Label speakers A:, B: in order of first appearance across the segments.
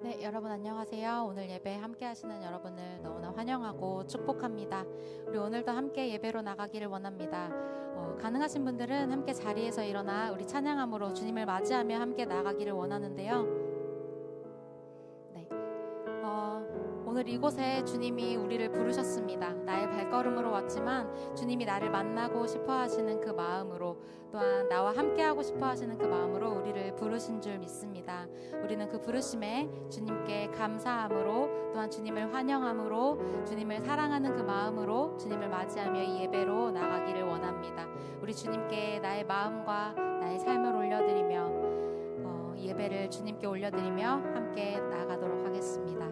A: 네, 여러분 안녕하세요. 오늘 예배 함께 하시는 여러분을 너무나 환영하고 축복합니다. 우리 오늘도 함께 예배로 나가기를 원합니다. 가능하신 분들은 함께 자리에서 일어나 우리 찬양함으로 주님을 맞이하며 함께 나가기를 원하는데요. 오늘 이곳에 주님이 우리를 부르셨습니다. 나의 발걸음으로 왔지만 주님이 나를 만나고 싶어 하시는 그 마음으로, 또한 나와 함께하고 싶어 하시는 그 마음으로 우리를 부르신 줄 믿습니다. 우리는 그 부르심에 주님께 감사함으로, 또한 주님을 환영함으로, 주님을 사랑하는 그 마음으로 주님을 맞이하며 이 예배로 나가기를 원합니다. 우리 주님께 나의 마음과 나의 삶을 올려드리며 예배를 주님께 올려드리며 함께 나가도록 하겠습니다.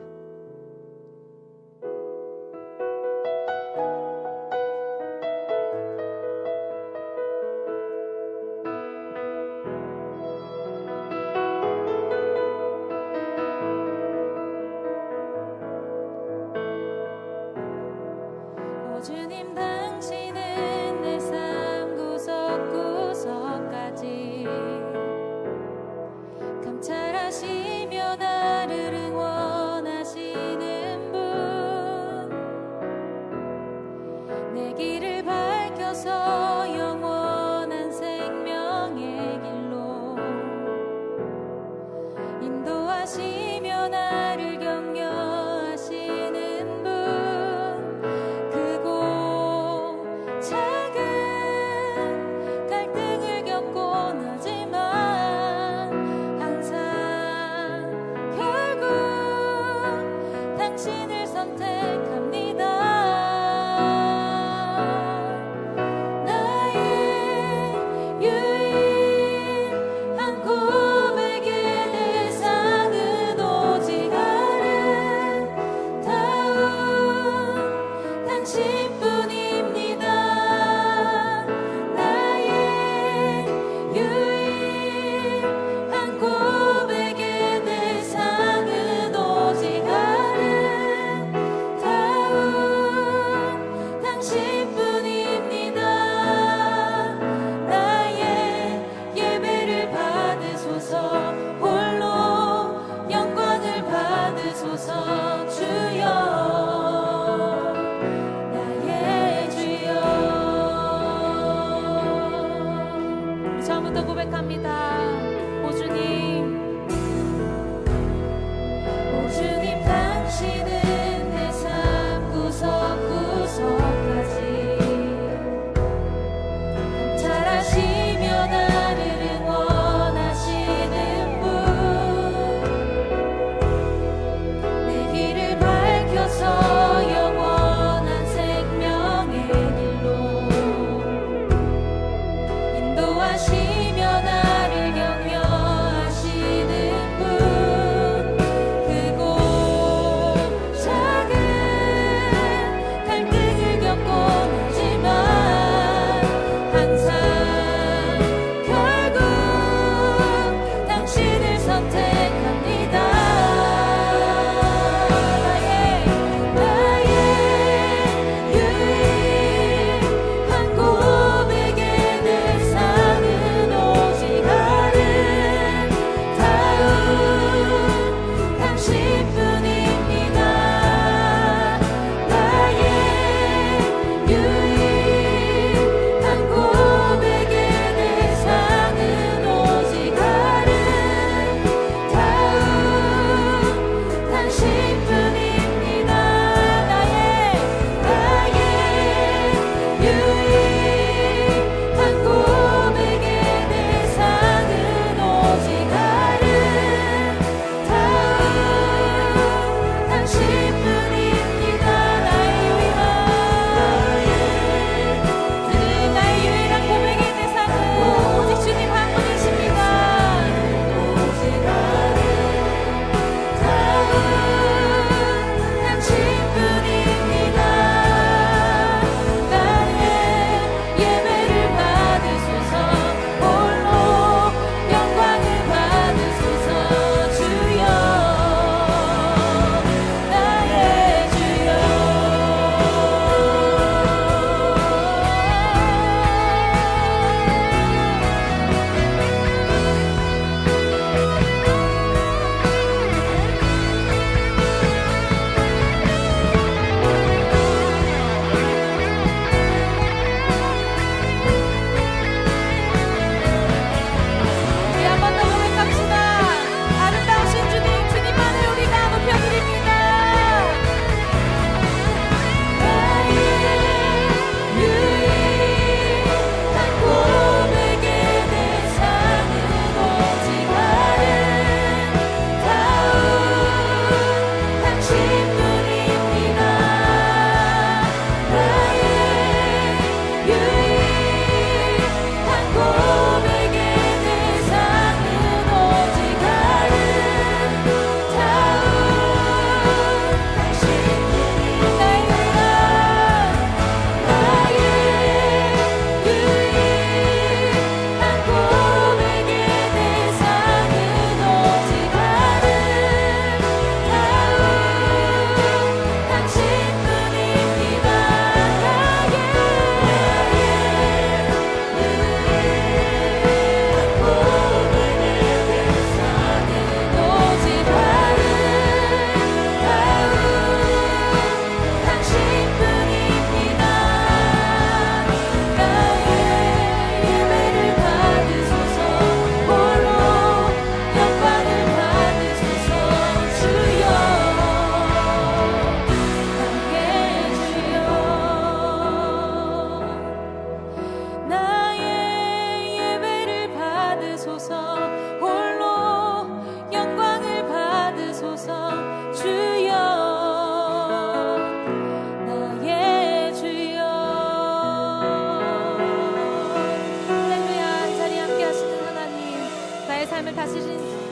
B: 주님 당신은 내 삶 구석구석까지 감찰하시며 나를 응원하시는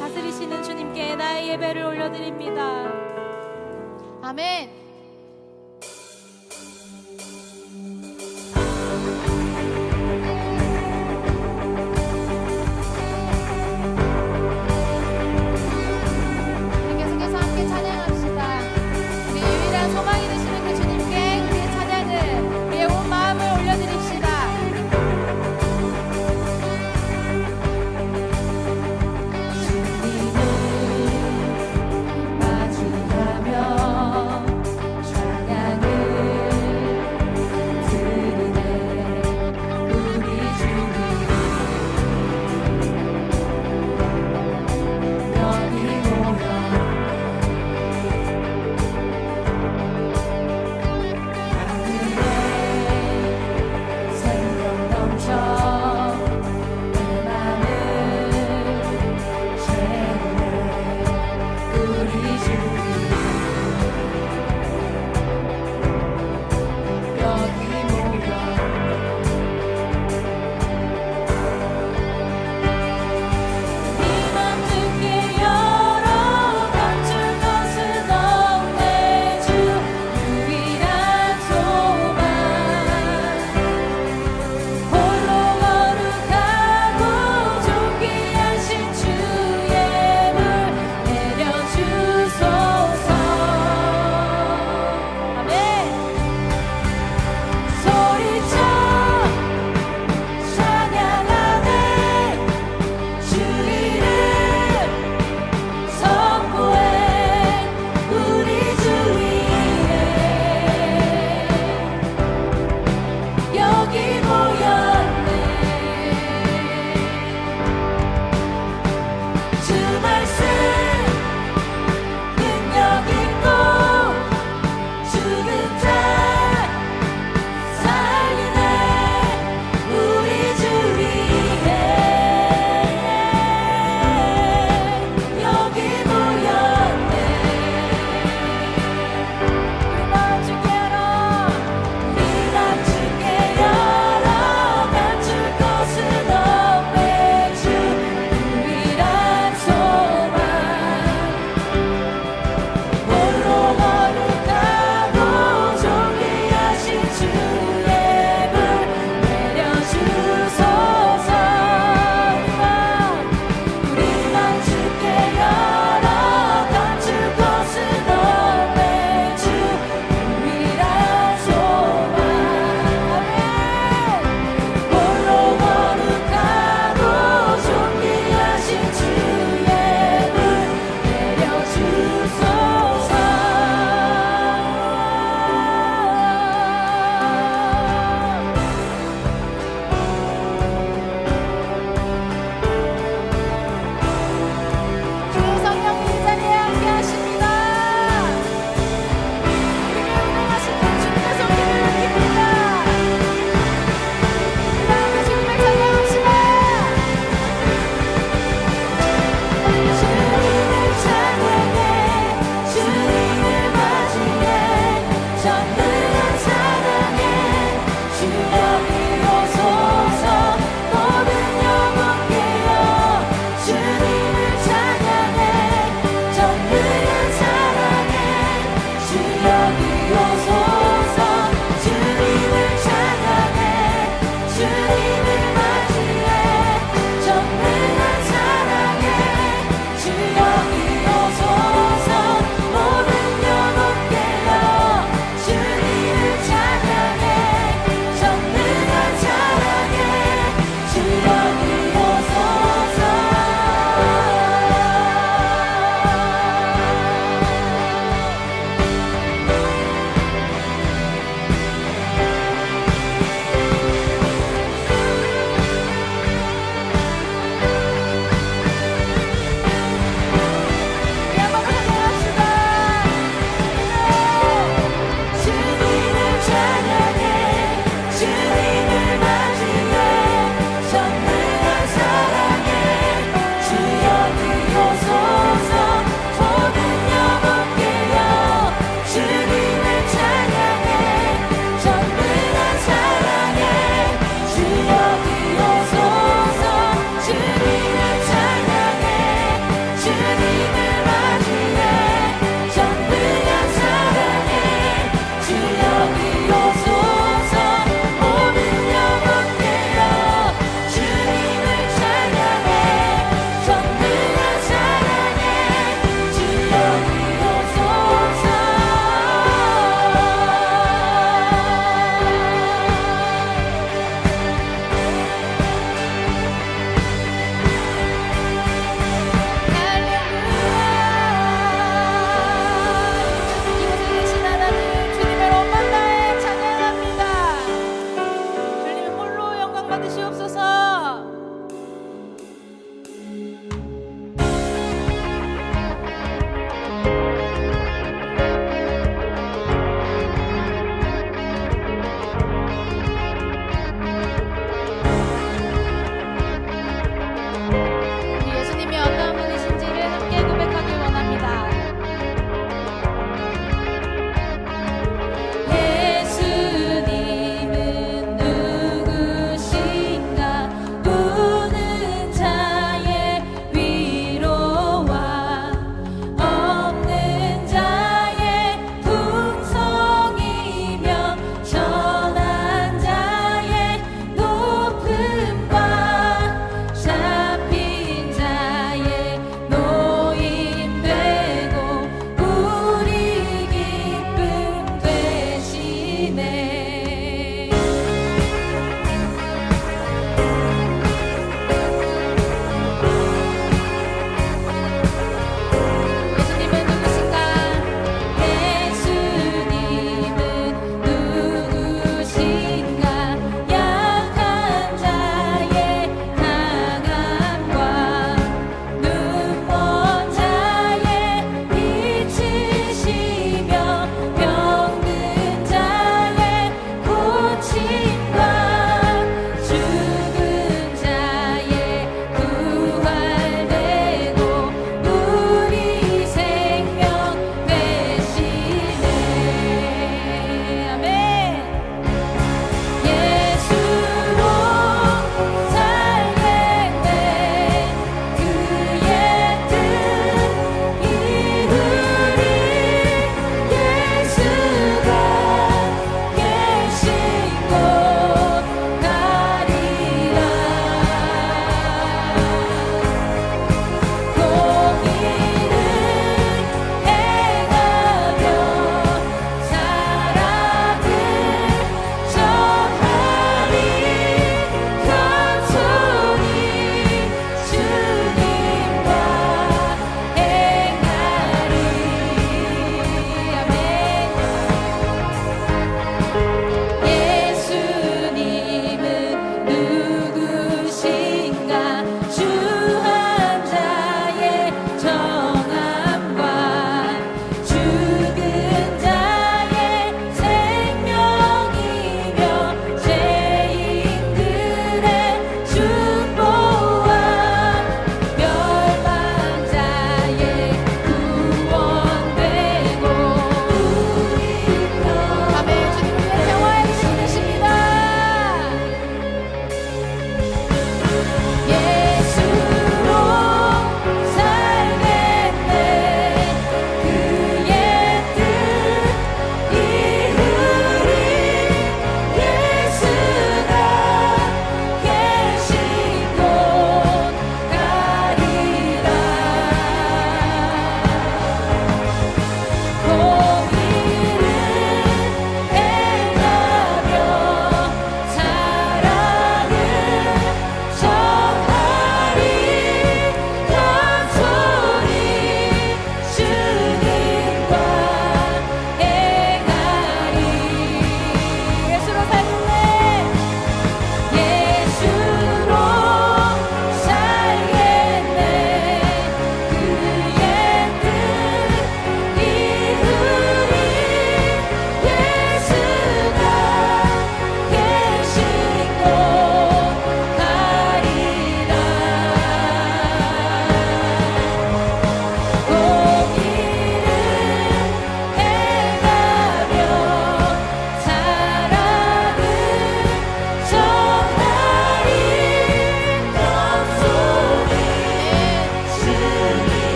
B: 다스리시는 주님께 나의 예배를 올려드립니다.
A: 아멘. 우리 계속해서 함께 찬양합시다. 우리 유일한 소망이 되시는 그 주님께 우리의 찬양을, 우리의 온 마음을 올려드립시다.
B: 주님을 맞이하며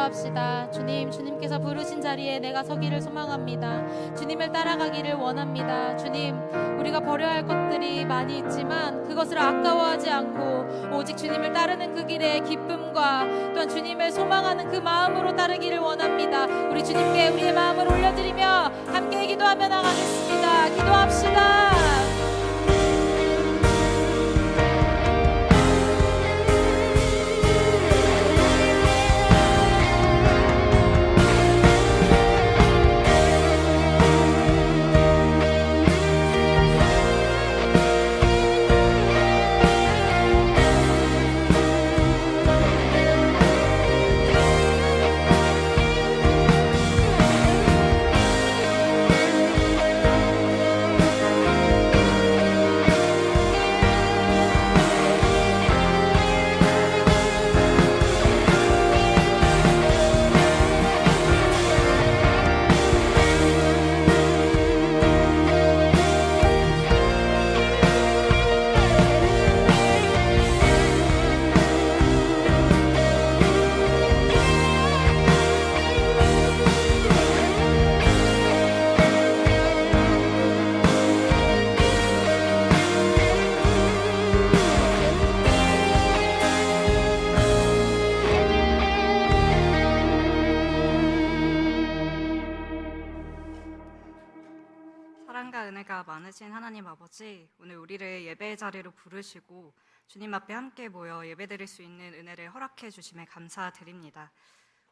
A: 기도합시다. 주님, 주님께서 부르신 자리에 내가 서기를 소망합니다. 주님을 따라가기를 원합니다. 주님, 우리가 버려야 할 것들이 많이 있지만 그것을 아까워하지 않고 오직 주님을 따르는 그 길의 기쁨과 또한 주님을 소망하는 그 마음으로 따르기를 원합니다. 우리 주님께 우리의 마음을 올려드리며 함께 기도하며 나가겠습니다. 기도합시다.
C: 사랑과 은혜가 많으신 하나님 아버지, 오늘 우리를 예배의 자리로 부르시고 주님 앞에 함께 모여 예배드릴 수 있는 은혜를 허락해 주심에 감사드립니다.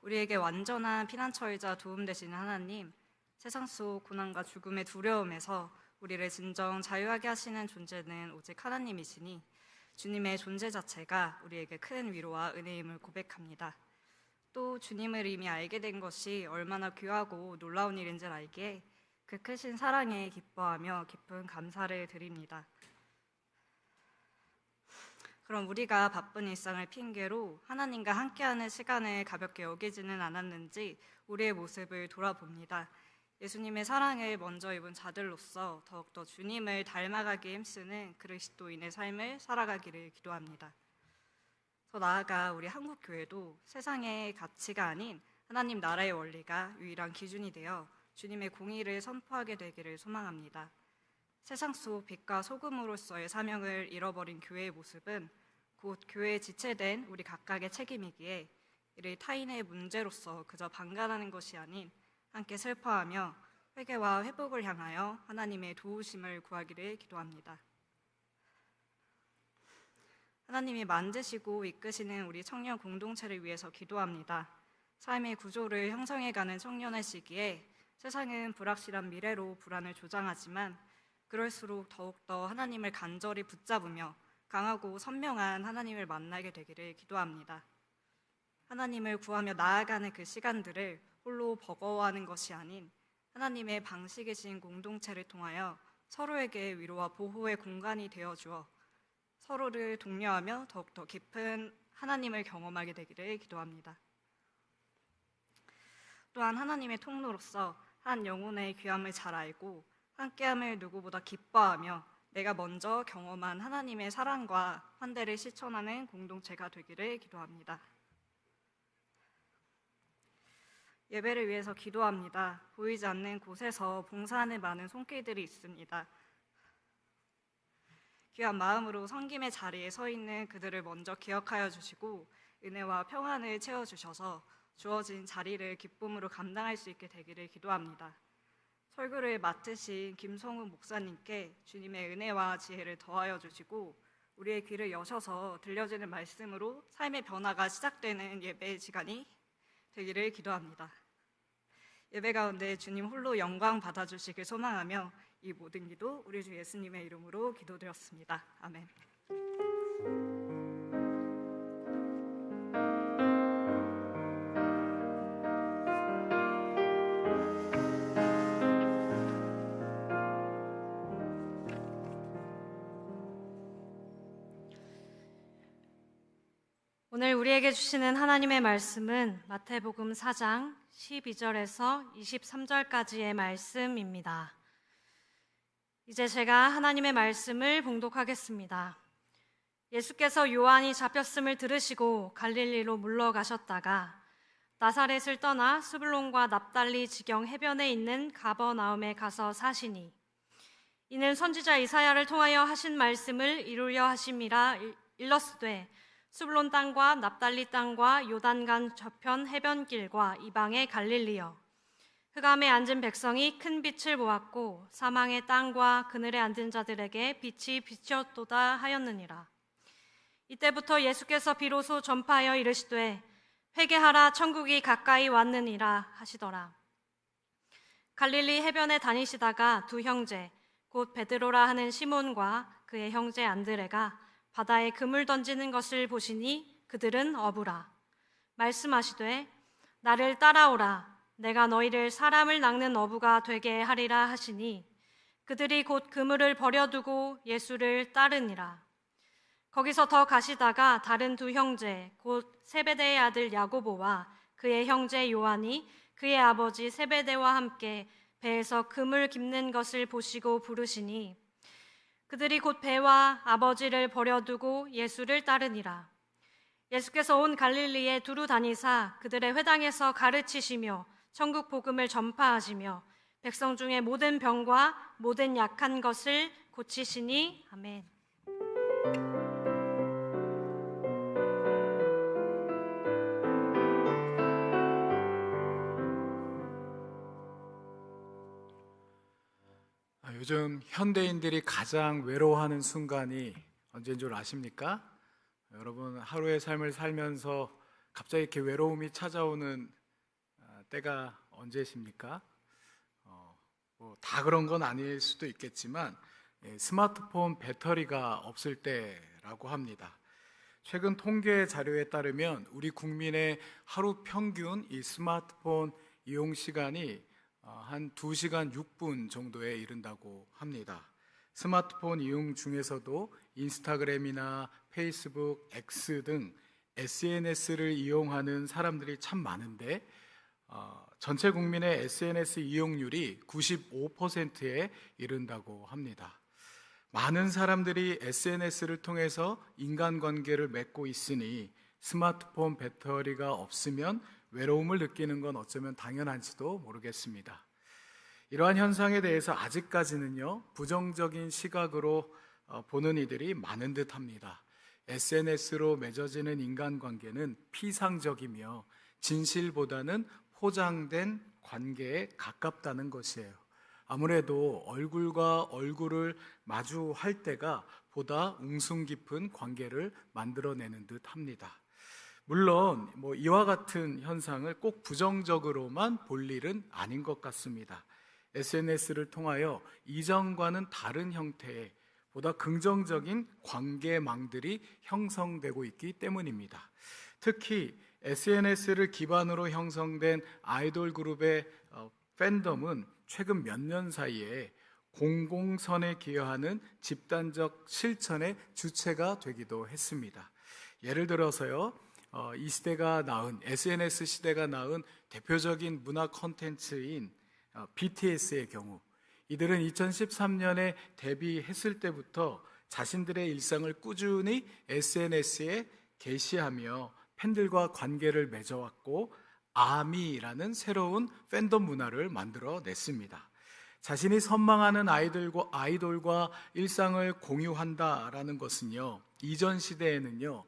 C: 우리에게 완전한 피난처이자 도움 되시는 하나님, 세상 속 고난과 죽음의 두려움에서 우리를 진정 자유하게 하시는 존재는 오직 하나님이시니 주님의 존재 자체가 우리에게 큰 위로와 은혜임을 고백합니다. 또 주님을 이미 알게 된 것이 얼마나 귀하고 놀라운 일인지를 알기에 그 크신 사랑에 기뻐하며 깊은 감사를 드립니다. 그럼 우리가 바쁜 일상을 핑계로 하나님과 함께하는 시간을 가볍게 여기지는 않았는지 우리의 모습을 돌아봅니다. 예수님의 사랑을 먼저 입은 자들로서 더욱더 주님을 닮아가기 힘쓰는 그리스도인의 삶을 살아가기를 기도합니다. 더 나아가 우리 한국교회도 세상의 가치가 아닌 하나님 나라의 원리가 유일한 기준이 되어 주님의 공의를 선포하게 되기를 소망합니다. 세상 속 빛과 소금으로서의 사명을 잃어버린 교회의 모습은 곧 교회에 지체된 우리 각각의 책임이기에 이를 타인의 문제로서 그저 방관하는 것이 아닌 함께 슬퍼하며 회개와 회복을 향하여 하나님의 도우심을 구하기를 기도합니다. 하나님이 만드시고 이끄시는 우리 청년 공동체를 위해서 기도합니다. 삶의 구조를 형성해가는 청년의 시기에 세상은 불확실한 미래로 불안을 조장하지만 그럴수록 더욱더 하나님을 간절히 붙잡으며 강하고 선명한 하나님을 만나게 되기를 기도합니다. 하나님을 구하며 나아가는 그 시간들을 홀로 버거워하는 것이 아닌 하나님의 방식이신 공동체를 통하여 서로에게 위로와 보호의 공간이 되어주어 서로를 독려하며 더욱더 깊은 하나님을 경험하게 되기를 기도합니다. 또한 하나님의 통로로서 한 영혼의 귀함을 잘 알고 함께함을 누구보다 기뻐하며 내가 먼저 경험한 하나님의 사랑과 환대를 실천하는 공동체가 되기를 기도합니다. 예배를 위해서 기도합니다. 보이지 않는 곳에서 봉사하는 많은 손길들이 있습니다. 귀한 마음으로 섬김의 자리에 서 있는 그들을 먼저 기억하여 주시고 은혜와 평안을 채워주셔서 주어진 자리를 기쁨으로 감당할 수 있게 되기를 기도합니다. 설교를 맡으신 김성훈 목사님께 주님의 은혜와 지혜를 더하여 주시고 우리의 귀를 여셔서 들려지는 말씀으로 삶의 변화가 시작되는 예배의 시간이 되기를 기도합니다. 예배 가운데 주님 홀로 영광 받아주시길 소망하며 이 모든 기도 우리 주 예수님의 이름으로 기도드렸습니다. 아멘.
B: 오늘 우리에게 주시는 하나님의 말씀은 마태복음 4장 12절에서 23절까지의 말씀입니다. 이제 제가 하나님의 말씀을 봉독하겠습니다. 예수께서 요한이 잡혔음을 들으시고 갈릴리로 물러가셨다가
D: 나사렛을 떠나 스불론과 납달리 지경 해변에 있는 가버나움에 가서 사시니 이는 선지자 이사야를 통하여 하신 말씀을 이루려 하심이라. 일러스되 스불론 땅과 납달리 땅과 요단강 저편 해변길과 이방의 갈릴리여, 흑암에 앉은 백성이 큰 빛을 보았고 사망의 땅과 그늘에 앉은 자들에게 빛이 비쳤도다 하였느니라. 이때부터 예수께서 비로소 전파하여 이르시되 회개하라, 천국이 가까이 왔느니라 하시더라. 갈릴리 해변에 다니시다가 두 형제 곧 베드로라 하는 시몬과 그의 형제 안드레가 바다에 그물 던지는 것을 보시니 그들은 어부라. 말씀하시되 나를 따라오라, 내가 너희를 사람을 낚는 어부가 되게 하리라 하시니 그들이 곧 그물을 버려두고 예수를 따르니라. 거기서 더 가시다가 다른 두 형제 곧 세베대의 아들 야고보와 그의 형제 요한이 그의 아버지 세베대와 함께 배에서 그물 깁는 것을 보시고 부르시니 그들이 곧 배와 아버지를 버려두고 예수를 따르니라. 예수께서 온 갈릴리에 두루 다니사 그들의 회당에서 가르치시며 천국 복음을 전파하시며 백성 중에 모든 병과 모든 약한 것을 고치시니. 아멘.
E: 요즘 현대인들이 가장 외로워하는 순간이 언제인 줄 아십니까? 여러분, 하루의 삶을 살면서 갑자기 이렇게 외로움이 찾아오는 때가 언제십니까? 다 그런 건 아닐 수도 있겠지만 스마트폰 배터리가 없을 때라고 합니다. 최근 통계 자료에 따르면 우리 국민의 하루 평균 이 스마트폰 이용 시간이 한 2시간 6분 정도에 이른다고 합니다. 스마트폰 이용 중에서도 인스타그램이나 페이스북, X 등 SNS를 이용하는 사람들이 참 많은데 전체 국민의 SNS 이용률이 95%에 이른다고 합니다. 많은 사람들이 SNS를 통해서 인간관계를 맺고 있으니 스마트폰 배터리가 없으면 외로움을 느끼는 건 어쩌면 당연한지도 모르겠습니다. 이러한 현상에 대해서 아직까지는요, 부정적인 시각으로 보는 이들이 많은 듯합니다. SNS로 맺어지는 인간관계는 피상적이며 진실보다는 포장된 관계에 가깝다는 것이에요. 아무래도 얼굴과 얼굴을 마주할 때가 보다 웅숭 깊은 관계를 만들어내는 듯합니다. 물론 이와 같은 현상을 꼭 부정적으로만 볼 일은 아닌 것 같습니다. SNS를 통하여 이전과는 다른 형태의 보다 긍정적인 관계망들이 형성되고 있기 때문입니다. 특히 SNS를 기반으로 형성된 아이돌 그룹의 팬덤은 최근 몇 년 사이에 공공선에 기여하는 집단적 실천의 주체가 되기도 했습니다. 예를 들어서요, 이 시대가 낳은 SNS 시대가 낳은 대표적인 문화 콘텐츠인 BTS의 경우, 이들은 2013년에 데뷔했을 때부터 자신들의 일상을 꾸준히 SNS에 게시하며 팬들과 관계를 맺어왔고 아미라는 새로운 팬덤 문화를 만들어냈습니다. 자신이 선망하는 아이돌과 일상을 공유한다라는 것은요, 이전 시대에는요,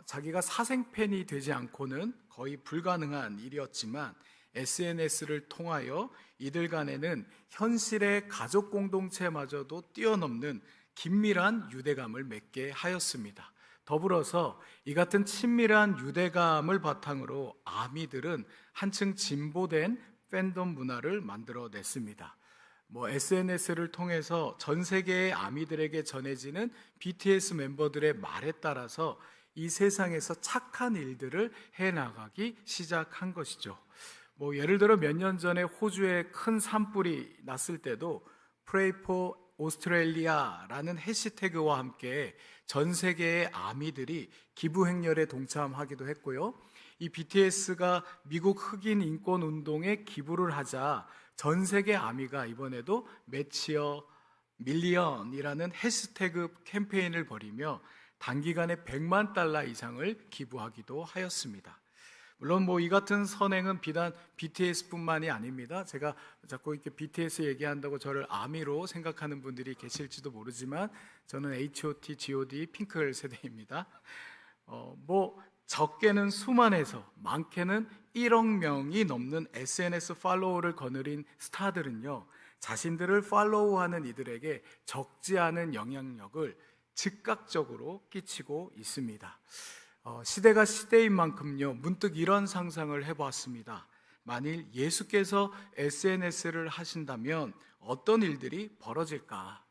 E: 자기가 사생팬이 되지 않고는 거의 불가능한 일이었지만 SNS를 통하여 이들 간에는 현실의 가족 공동체마저도 뛰어넘는 긴밀한 유대감을 맺게 하였습니다. 더불어서 이 같은 친밀한 유대감을 바탕으로 아미들은 한층 진보된 팬덤 문화를 만들어냈습니다. SNS를 통해서 전 세계의 아미들에게 전해지는 BTS 멤버들의 말에 따라서 이 세상에서 착한 일들을 해나가기 시작한 것이죠. 예를 들어 몇 년 전에 호주에 큰 산불이 났을 때도 Pray for Australia라는 해시태그와 함께 전 세계의 아미들이 기부 행렬에 동참하기도 했고요. 이 BTS가 미국 흑인 인권 운동에 기부를 하자 전 세계 아미가 이번에도 매치어 밀리언이라는 해시태그 캠페인을 벌이며 단기간에 $100만 이상을 기부하기도 하였습니다. 물론 뭐 이 같은 선행은 비단 BTS뿐만이 아닙니다. 제가 자꾸 이렇게 BTS 얘기한다고 저를 아미로 생각하는 분들이 계실지도 모르지만 저는 H.O.T, G.O.D, 핑클 세대입니다. 뭐 적게는 수만에서 많게는 1억 명이 넘는 SNS 팔로워를 거느린 스타들은요, 자신들을 팔로우하는 이들에게 적지 않은 영향력을 즉각적으로 끼치고 있습니다. 시대가 시대인 만큼요, 문득 이런 상상을 해보았습니다. 만일 예수께서 SNS를 하신다면 어떤 일들이 벌어질까?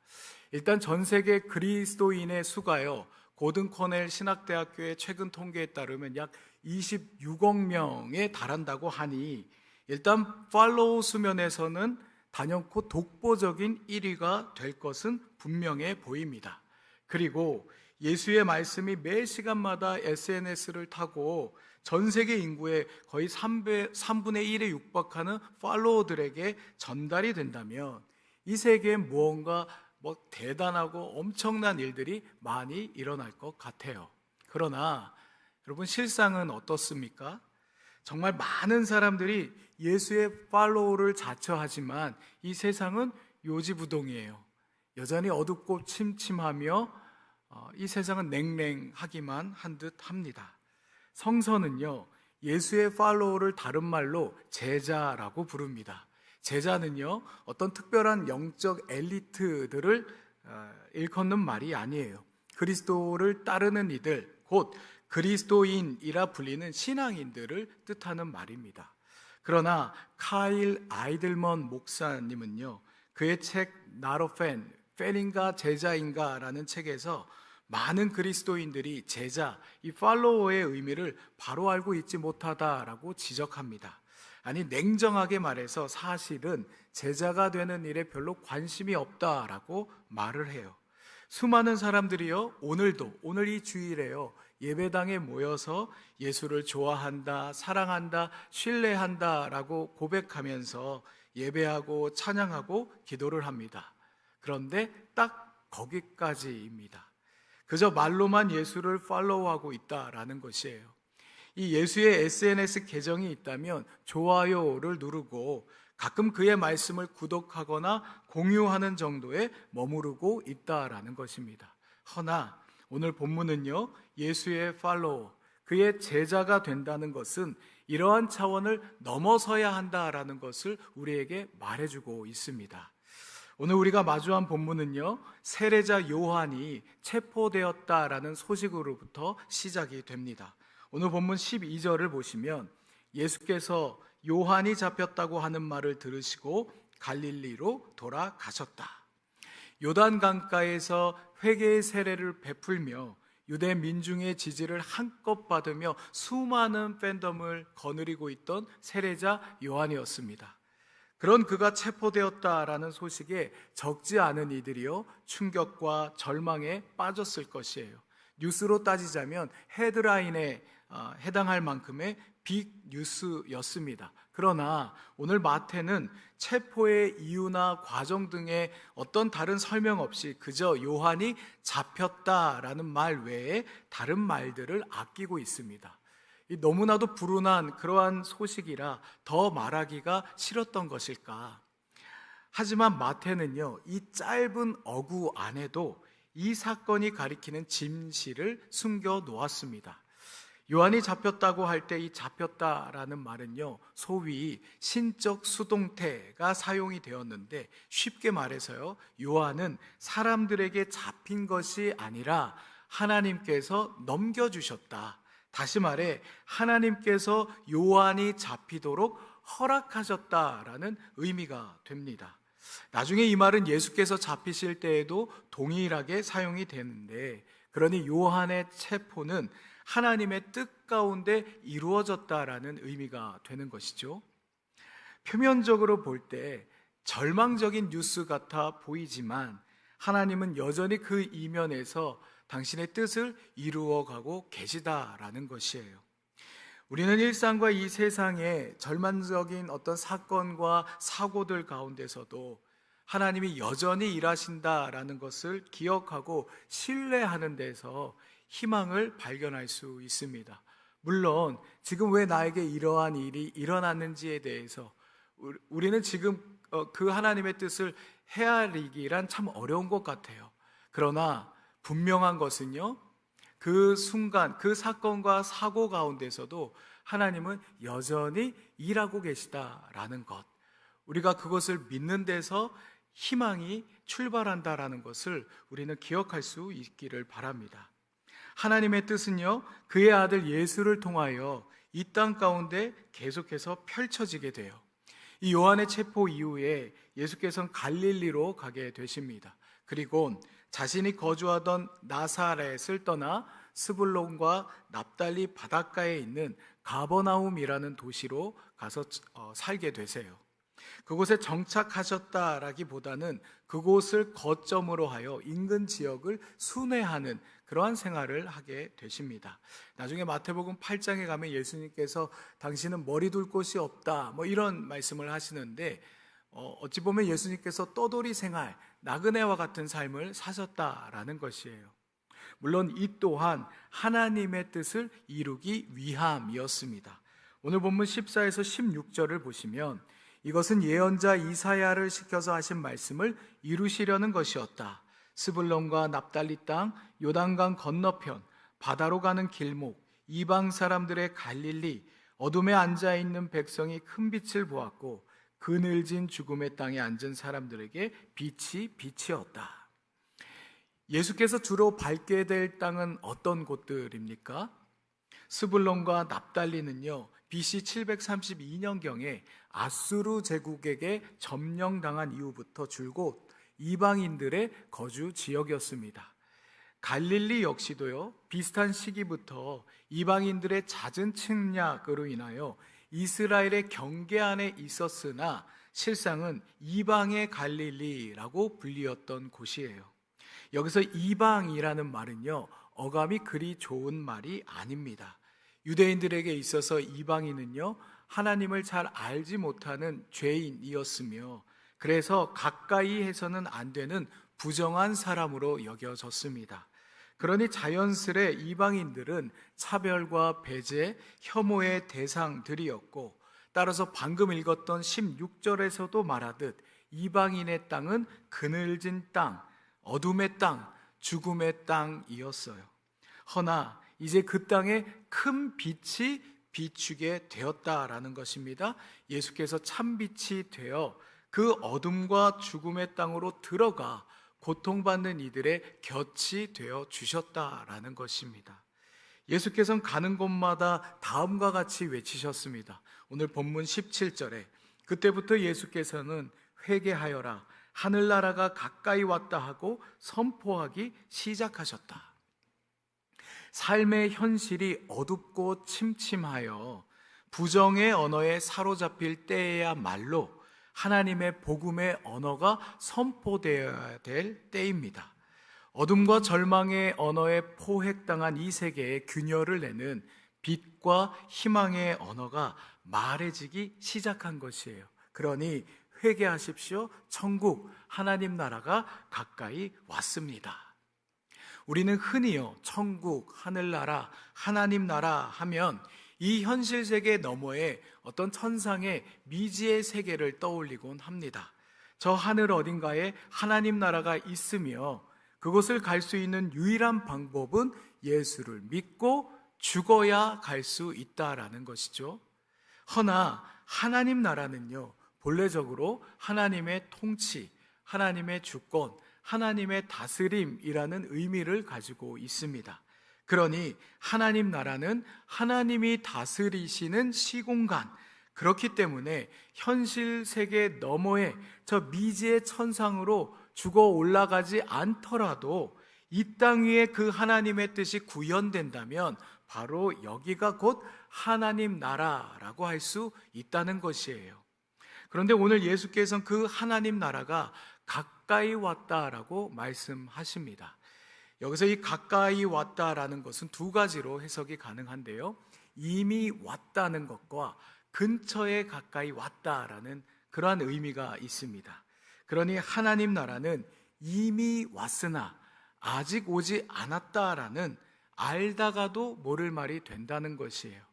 E: 일단 전 세계 그리스도인의 수가요, 고든 코넬 신학대학교의 최근 통계에 따르면 약 26억 명에 달한다고 하니 일단 팔로우 수면에서는 단연코 독보적인 1위가 될 것은 분명해 보입니다. 그리고 예수의 말씀이 매 시간마다 SNS를 타고 전 세계 인구의 거의 3분의 1에 육박하는 팔로워들에게 전달이 된다면 이 세계에 무언가 대단하고 엄청난 일들이 많이 일어날 것 같아요. 그러나 여러분, 실상은 어떻습니까? 정말 많은 사람들이 예수의 팔로우를 자처하지만 이 세상은 요지부동이에요. 여전히 어둡고 침침하며 이 세상은 냉랭하기만 한 듯 합니다. 성서는요, 예수의 팔로우를 다른 말로 제자라고 부릅니다. 제자는요, 어떤 특별한 영적 엘리트들을 일컫는 말이 아니에요. 그리스도를 따르는 이들, 곧 그리스도인이라 불리는 신앙인들을 뜻하는 말입니다. 그러나 카일 아이들먼 목사님은요, 그의 책 Not a Fan, 팬인가 제자인가 라는 책에서 많은 그리스도인들이 제자, 이 팔로워의 의미를 바로 알고 있지 못하다라고 지적합니다. 아니, 냉정하게 말해서 사실은 제자가 되는 일에 별로 관심이 없다라고 말을 해요. 수많은 사람들이요, 오늘 이 주일에요, 예배당에 모여서 예수를 좋아한다, 사랑한다, 신뢰한다 라고 고백하면서 예배하고 찬양하고 기도를 합니다. 그런데 딱 거기까지입니다. 그저 말로만 예수를 팔로우하고 있다라는 것이에요. 이 예수의 SNS 계정이 있다면 좋아요를 누르고 가끔 그의 말씀을 구독하거나 공유하는 정도에 머무르고 있다라는 것입니다. 허나 오늘 본문은요, 예수의 팔로워, 그의 제자가 된다는 것은 이러한 차원을 넘어서야 한다라는 것을 우리에게 말해주고 있습니다. 오늘 우리가 마주한 본문은요, 세례자 요한이 체포되었다라는 소식으로부터 시작이 됩니다. 오늘 본문 12절을 보시면 예수께서 요한이 잡혔다고 하는 말을 들으시고 갈릴리로 돌아가셨다. 요단 강가에서 회개의 세례를 베풀며 유대 민중의 지지를 한껏 받으며 수많은 팬덤을 거느리고 있던 세례자 요한이었습니다. 그런 그가 체포되었다라는 소식에 적지 않은 이들이요, 충격과 절망에 빠졌을 것이에요. 뉴스로 따지자면 헤드라인에 해당할 만큼의 빅 뉴스였습니다. 그러나 오늘 마태는 체포의 이유나 과정 등의 어떤 다른 설명 없이 그저 요한이 잡혔다라는 말 외에 다른 말들을 아끼고 있습니다. 너무나도 불운한 그러한 소식이라 더 말하기가 싫었던 것일까? 하지만 마태는요, 이 짧은 어구 안에도 이 사건이 가리키는 진실을 숨겨 놓았습니다. 요한이 잡혔다고 할 때 이 잡혔다라는 말은요, 소위 신적 수동태가 사용이 되었는데 쉽게 말해서요, 요한은 사람들에게 잡힌 것이 아니라 하나님께서 넘겨주셨다. 다시 말해 하나님께서 요한이 잡히도록 허락하셨다라는 의미가 됩니다. 나중에 이 말은 예수께서 잡히실 때에도 동일하게 사용이 되는데, 그러니 요한의 체포는 하나님의 뜻 가운데 이루어졌다라는 의미가 되는 것이죠. 표면적으로 볼 때 절망적인 뉴스 같아 보이지만 하나님은 여전히 그 이면에서 당신의 뜻을 이루어가고 계시다라는 것이에요. 우리는 일상과 이 세상의 절망적인 어떤 사건과 사고들 가운데서도 하나님이 여전히 일하신다라는 것을 기억하고 신뢰하는 데서 희망을 발견할 수 있습니다. 물론 지금 왜 나에게 이러한 일이 일어났는지에 대해서 우리는 지금 그 하나님의 뜻을 헤아리기란 참 어려운 것 같아요. 그러나 분명한 것은요, 그 순간 그 사건과 사고 가운데서도 하나님은 여전히 일하고 계시다라는 것, 우리가 그것을 믿는 데서 희망이 출발한다라는 것을 우리는 기억할 수 있기를 바랍니다. 하나님의 뜻은요, 그의 아들 예수를 통하여 이 땅 가운데 계속해서 펼쳐지게 돼요. 이 요한의 체포 이후에 예수께서는 갈릴리로 가게 되십니다. 그리고 자신이 거주하던 나사렛을 떠나 스불론과 납달리 바닷가에 있는 가버나움이라는 도시로 가서 살게 되세요. 그곳에 정착하셨다라기보다는 그곳을 거점으로 하여 인근 지역을 순회하는 그러한 생활을 하게 되십니다. 나중에 마태복음 8장에 가면 예수님께서 당신은 머리 둘 곳이 없다 이런 말씀을 하시는데, 어찌 보면 예수님께서 떠돌이 생활, 나그네와 같은 삶을 사셨다라는 것이에요. 물론 이 또한 하나님의 뜻을 이루기 위함이었습니다. 오늘 본문 14에서 16절을 보시면 이것은 예언자 이사야를 시켜서 하신 말씀을 이루시려는 것이었다. 스불론과 납달리 땅, 요단강 건너편, 바다로 가는 길목, 이방 사람들의 갈릴리, 어둠에 앉아있는 백성이 큰 빛을 보았고 그늘진 죽음의 땅에 앉은 사람들에게 빛이 빛이었다. 예수께서 주로 밟게 될 땅은 어떤 곳들입니까? 스불론과 납달리는요, BC 732년경에 아수르 제국에게 점령당한 이후부터 줄곧 이방인들의 거주 지역이었습니다. 갈릴리 역시도요, 비슷한 시기부터 이방인들의 잦은 침략으로 인하여 이스라엘의 경계 안에 있었으나 실상은 이방의 갈릴리라고 불리었던 곳이에요. 여기서 이방이라는 말은요, 어감이 그리 좋은 말이 아닙니다. 유대인들에게 있어서 이방인은요, 하나님을 잘 알지 못하는 죄인이었으며 그래서 가까이 해서는 안 되는 부정한 사람으로 여겨졌습니다. 그러니 자연스레 이방인들은 차별과 배제, 혐오의 대상들이었고, 따라서 방금 읽었던 16절에서도 말하듯 이방인의 땅은 그늘진 땅, 어둠의 땅, 죽음의 땅이었어요. 허나 이제 그 땅에 큰 빛이 비추게 되었다라는 것입니다. 예수께서 참빛이 되어 그 어둠과 죽음의 땅으로 들어가 고통받는 이들의 곁이 되어 주셨다라는 것입니다. 예수께서는 가는 곳마다 다음과 같이 외치셨습니다. 오늘 본문 17절에 그때부터 예수께서는 회개하여라, 하늘나라가 가까이 왔다 하고 선포하기 시작하셨다. 삶의 현실이 어둡고 침침하여 부정의 언어에 사로잡힐 때야말로 하나님의 복음의 언어가 선포되어야 될 때입니다. 어둠과 절망의 언어에 포획당한 이 세계에 균열을 내는 빛과 희망의 언어가 말해지기 시작한 것이에요. 그러니 회개하십시오. 천국, 하나님 나라가 가까이 왔습니다. 우리는 흔히요, 천국, 하늘나라, 하나님 나라 하면 이 현실 세계 너머에 어떤 천상의 미지의 세계를 떠올리곤 합니다. 저 하늘 어딘가에 하나님 나라가 있으며 그곳을 갈 수 있는 유일한 방법은 예수를 믿고 죽어야 갈 수 있다라는 것이죠. 허나 하나님 나라는요, 본래적으로 하나님의 통치, 하나님의 주권, 하나님의 다스림이라는 의미를 가지고 있습니다. 그러니 하나님 나라는 하나님이 다스리시는 시공간, 그렇기 때문에 현실 세계 너머에 저 미지의 천상으로 죽어 올라가지 않더라도 이 땅 위에 그 하나님의 뜻이 구현된다면 바로 여기가 곧 하나님 나라라고 할 수 있다는 것이에요. 그런데 오늘 예수께서는 그 하나님 나라가 가까이 왔다라고 말씀하십니다. 여기서 이 가까이 왔다라는 것은 두 가지로 해석이 가능한데요, 이미 왔다는 것과 근처에 가까이 왔다라는 그러한 의미가 있습니다. 그러니 하나님 나라는 이미 왔으나 아직 오지 않았다라는 알다가도 모를 말이 된다는 것이에요.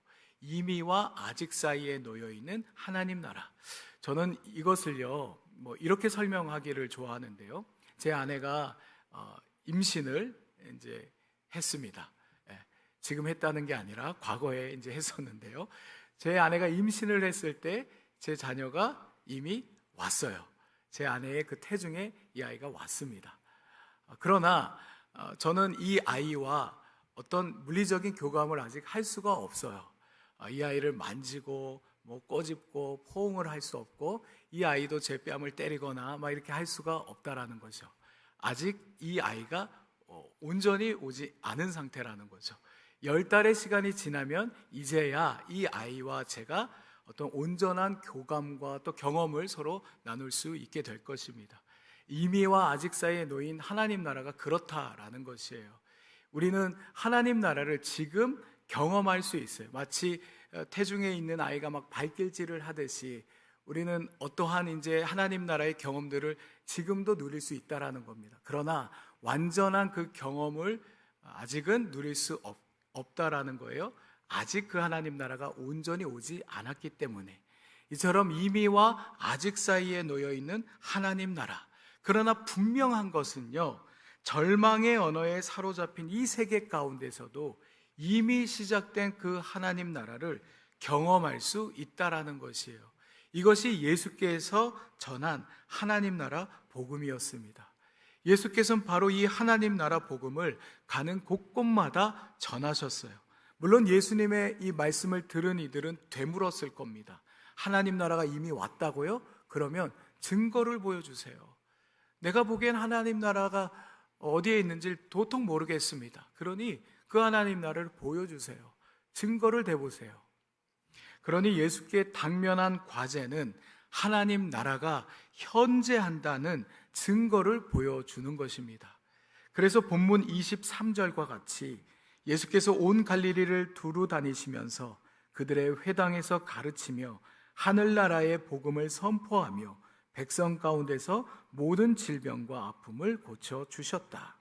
E: 이미와 아직 사이에 놓여 있는 하나님 나라. 저는 이것을요, 이렇게 설명하기를 좋아하는데요. 제 아내가 임신을 이제 했습니다. 지금 했다는 게 아니라 과거에 이제 했었는데요. 제 아내가 임신을 했을 때 제 자녀가 이미 왔어요. 제 아내의 그 태중에 이 아이가 왔습니다. 그러나 저는 이 아이와 어떤 물리적인 교감을 아직 할 수가 없어요. 이 아이를 만지고 꼬집고 포옹을 할 수 없고, 이 아이도 제 뺨을 때리거나 이렇게 할 수가 없다라는 거죠. 아직 이 아이가 온전히 오지 않은 상태라는 거죠. 10달의 시간이 지나면 이제야 이 아이와 제가 어떤 온전한 교감과 또 경험을 서로 나눌 수 있게 될 것입니다. 이미와 아직 사이에 놓인 하나님 나라가 그렇다라는 것이에요. 우리는 하나님 나라를 지금 경험할 수 있어요. 마치 태중에 있는 아이가 막 발길질을 하듯이 우리는 어떠한 이제 하나님 나라의 경험들을 지금도 누릴 수 있다라는 겁니다. 그러나 완전한 그 경험을 아직은 누릴 수 없다라는 거예요. 아직 그 하나님 나라가 온전히 오지 않았기 때문에. 이처럼 이미와 아직 사이에 놓여 있는 하나님 나라. 그러나 분명한 것은요, 절망의 언어에 사로잡힌 이 세계 가운데서도 이미 시작된 그 하나님 나라를 경험할 수 있다라는 것이에요. 이것이 예수께서 전한 하나님 나라 복음이었습니다. 예수께서는 바로 이 하나님 나라 복음을 가는 곳곳마다 전하셨어요. 물론 예수님의 이 말씀을 들은 이들은 되물었을 겁니다. 하나님 나라가 이미 왔다고요? 그러면 증거를 보여주세요. 내가 보기엔 하나님 나라가 어디에 있는지 도통 모르겠습니다. 그러니 그 하나님 나라를 보여주세요. 증거를 대보세요. 그러니 예수께 당면한 과제는 하나님 나라가 현재한다는 증거를 보여주는 것입니다. 그래서 본문 23절과 같이 예수께서 온 갈릴리를 두루 다니시면서 그들의 회당에서 가르치며 하늘나라의 복음을 선포하며 백성 가운데서 모든 질병과 아픔을 고쳐주셨다.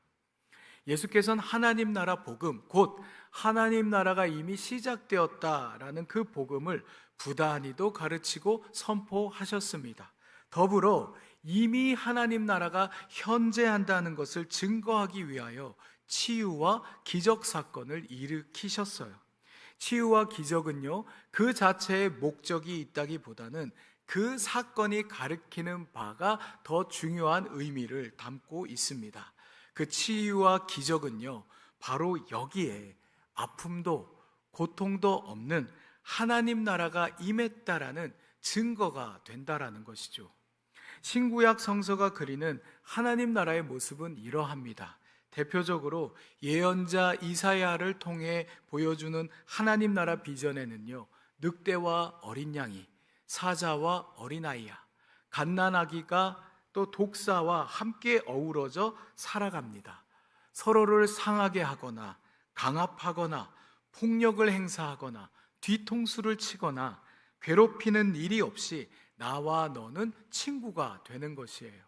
E: 예수께서는 하나님 나라 복음, 곧 하나님 나라가 이미 시작되었다라는 그 복음을 부단히도 가르치고 선포하셨습니다. 더불어 이미 하나님 나라가 현재한다는 것을 증거하기 위하여 치유와 기적 사건을 일으키셨어요. 치유와 기적은요, 그 자체의 목적이 있다기보다는 그 사건이 가리키는 바가 더 중요한 의미를 담고 있습니다. 그 치유와 기적은요, 바로 여기에 아픔도 고통도 없는 하나님 나라가 임했다라는 증거가 된다라는 것이죠. 신구약 성서가 그리는 하나님 나라의 모습은 이러합니다. 대표적으로 예언자 이사야를 통해 보여주는 하나님 나라 비전에는요, 늑대와 어린 양이, 사자와 어린아이야, 갓난아기가 또 독사와 함께 어우러져 살아갑니다. 서로를 상하게 하거나 강압하거나 폭력을 행사하거나 뒤통수를 치거나 괴롭히는 일이 없이 나와 너는 친구가 되는 것이에요.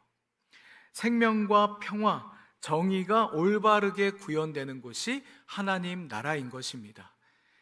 E: 생명과 평화, 정의가 올바르게 구현되는 곳이 하나님 나라인 것입니다.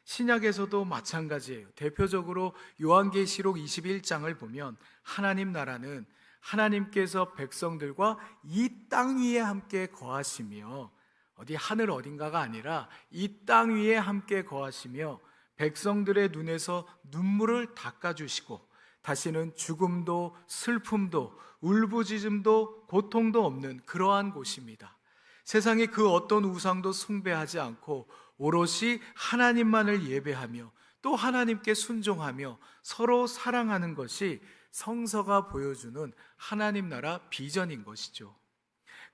E: 신약에서도 마찬가지예요. 대표적으로 요한계시록 21장을 보면 하나님 나라는 하나님께서 백성들과 이 땅 위에 함께 거하시며, 어디 하늘 어딘가가 아니라 이 땅 위에 함께 거하시며 백성들의 눈에서 눈물을 닦아주시고 다시는 죽음도 슬픔도 울부짖음도 고통도 없는 그러한 곳입니다. 세상의 그 어떤 우상도 숭배하지 않고 오롯이 하나님만을 예배하며 또 하나님께 순종하며 서로 사랑하는 것이 성서가 보여주는 하나님 나라 비전인 것이죠.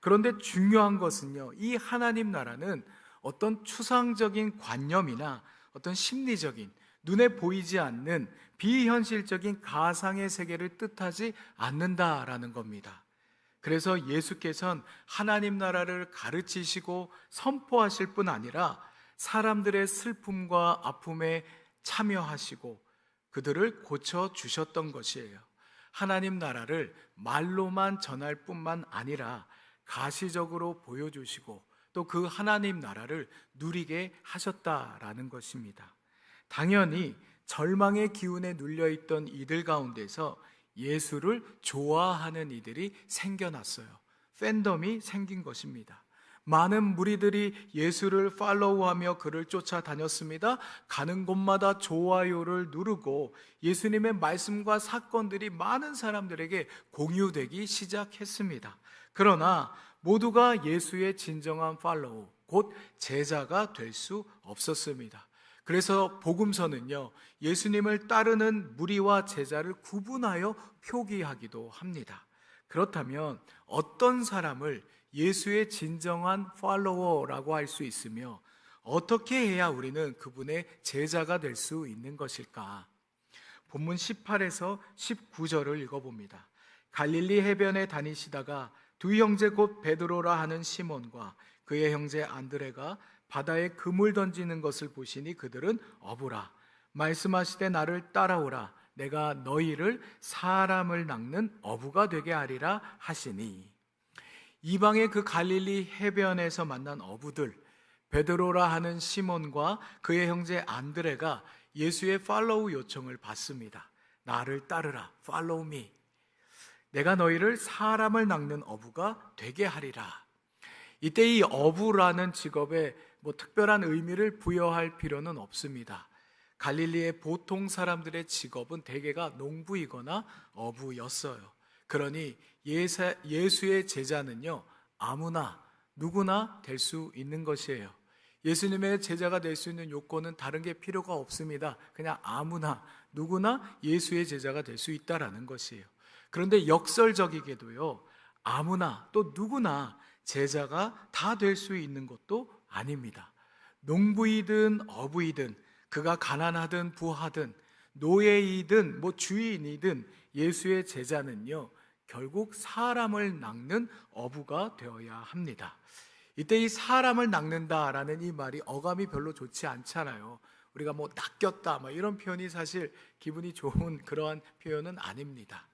E: 그런데 중요한 것은요, 이 하나님 나라는 어떤 추상적인 관념이나 어떤 심리적인 눈에 보이지 않는 비현실적인 가상의 세계를 뜻하지 않는다라는 겁니다. 그래서 예수께서는 하나님 나라를 가르치시고 선포하실 뿐 아니라 사람들의 슬픔과 아픔에 참여하시고 그들을 고쳐주셨던 것이에요. 하나님 나라를 말로만 전할 뿐만 아니라 가시적으로 보여주시고 또 그 하나님 나라를 누리게 하셨다라는 것입니다. 당연히 절망의 기운에 눌려있던 이들 가운데서 예수를 좋아하는 이들이 생겨났어요. 팬덤이 생긴 것입니다. 많은 무리들이 예수를 팔로우하며 그를 쫓아다녔습니다. 가는 곳마다 좋아요를 누르고 예수님의 말씀과 사건들이 많은 사람들에게 공유되기 시작했습니다. 그러나 모두가 예수의 진정한 팔로우, 곧 제자가 될 수 없었습니다. 그래서 복음서는요, 예수님을 따르는 무리와 제자를 구분하여 표기하기도 합니다. 그렇다면 어떤 사람을 예수의 진정한 팔로워라고 할 수 있으며 어떻게 해야 우리는 그분의 제자가 될 수 있는 것일까? 본문 18에서 19절을 읽어봅니다. 갈릴리 해변에 다니시다가 두 형제 곧 베드로라 하는 시몬과 그의 형제 안드레가 바다에 그물 던지는 것을 보시니 그들은 어부라. 말씀하시되 나를 따라오라. 내가 너희를 사람을 낚는 어부가 되게 하리라 하시니. 이방의 그 갈릴리 해변에서 만난 어부들, 베드로라 하는 시몬과 그의 형제 안드레가 예수의 팔로우 요청을 받습니다. 나를 따르라, follow me. 내가 너희를 사람을 낚는 어부가 되게 하리라. 이때 이 어부라는 직업에 특별한 의미를 부여할 필요는 없습니다. 갈릴리의 보통 사람들의 직업은 대개가 농부이거나 어부였어요. 그러니 예수의 제자는요, 아무나 누구나 될 수 있는 것이에요. 예수님의 제자가 될 수 있는 요건은 다른 게 필요가 없습니다. 그냥 아무나 누구나 예수의 제자가 될 수 있다라는 것이에요. 그런데 역설적이게도요, 아무나 또 누구나 제자가 다 될 수 있는 것도 아닙니다. 농부이든 어부이든 그가 가난하든 부하든 노예이든 주인이든 예수의 제자는요, 결국 사람을 낚는 어부가 되어야 합니다. 이때 이 사람을 낚는다라는 이 말이 어감이 별로 좋지 않잖아요. 우리가 낚였다 이런 표현이 사실 기분이 좋은 그러한 표현은 아닙니다.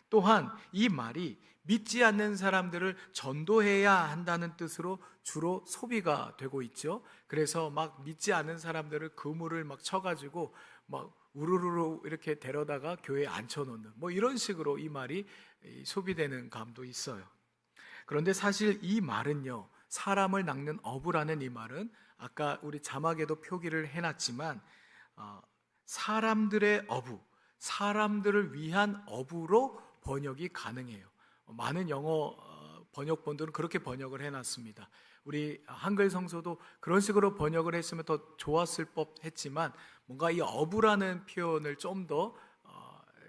E: 또한 이 말이 믿지 않는 사람들을 전도해야 한다는 뜻으로 주로 소비가 되고 있죠. 그래서 믿지 않는 사람들을 그물을 쳐가지고 우르르르 이렇게 데려다가 교회에 앉혀놓는 이런 식으로 이 말이 소비되는 감도 있어요. 그런데 사실 이 말은요, 사람을 낚는 어부라는 이 말은 아까 우리 자막에도 표기를 해놨지만 사람들의 어부, 사람들을 위한 어부로 번역이 가능해요. 많은 영어 번역본들은 그렇게 번역을 해놨습니다. 우리 한글 성서도 그런 식으로 번역을 했으면 더 좋았을 법했지만 뭔가 이 어부라는 표현을 좀 더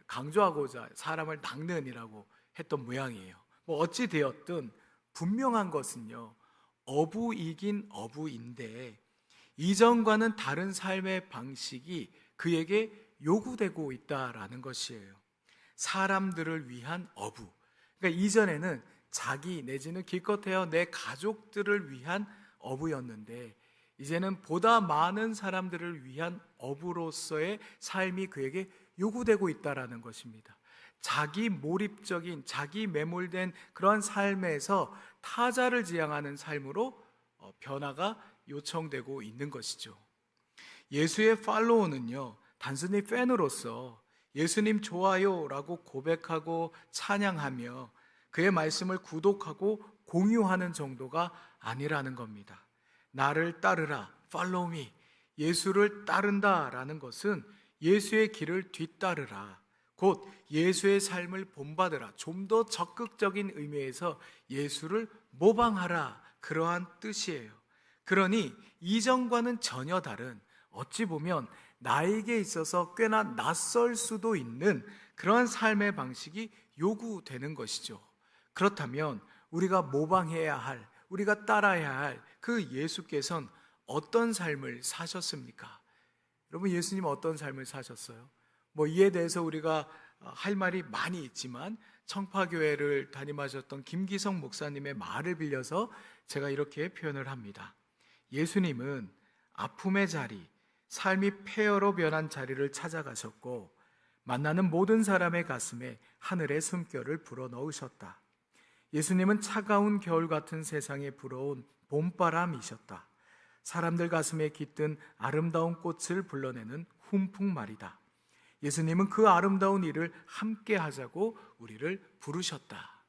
E: 강조하고자 사람을 낚는이라고 했던 모양이에요. 어찌 되었든 분명한 것은요, 어부이긴 어부인데 이전과는 다른 삶의 방식이 그에게 요구되고 있다라는 것이에요. 사람들을 위한 어부. 그러니까 이전에는 자기 내지는 기껏해야 내 가족들을 위한 어부였는데 이제는 보다 많은 사람들을 위한 어부로서의 삶이 그에게 요구되고 있다라는 것입니다. 자기 몰입적인, 자기 매몰된 그러한 삶에서 타자를 지향하는 삶으로 변화가 요청되고 있는 것이죠. 예수의 팔로우는요, 단순히 팬으로서 예수님 좋아요라고 고백하고 찬양하며 그의 말씀을 구독하고 공유하는 정도가 아니라는 겁니다. 나를 따르라, follow me. 예수를 따른다라는 것은 예수의 길을 뒤따르라, 곧 예수의 삶을 본받으라, 좀 더 적극적인 의미에서 예수를 모방하라, 그러한 뜻이에요. 그러니 이전과는 전혀 다른, 어찌 보면 나에게 있어서 꽤나 낯설 수도 있는 그러한 삶의 방식이 요구되는 것이죠. 그렇다면 우리가 모방해야 할, 우리가 따라야 할 그 예수께서는 어떤 삶을 사셨습니까? 여러분, 예수님 어떤 삶을 사셨어요? 이에 대해서 우리가 할 말이 많이 있지만 청파교회를 담임하셨던 김기성 목사님의 말을 빌려서 제가 이렇게 표현을 합니다. 예수님은 아픔의 자리, 삶이 폐허로 변한 자리를 찾아가셨고 만나는 모든 사람의 가슴에 하늘의 숨결을 불어넣으셨다. 예수님은 차가운 겨울 같은 세상에 불어온 봄바람이셨다. 사람들 가슴에 깃든 아름다운 꽃을 불러내는 훈풍말이다. 예수님은 그 아름다운 일을 함께 하자고 우리를 부르셨다.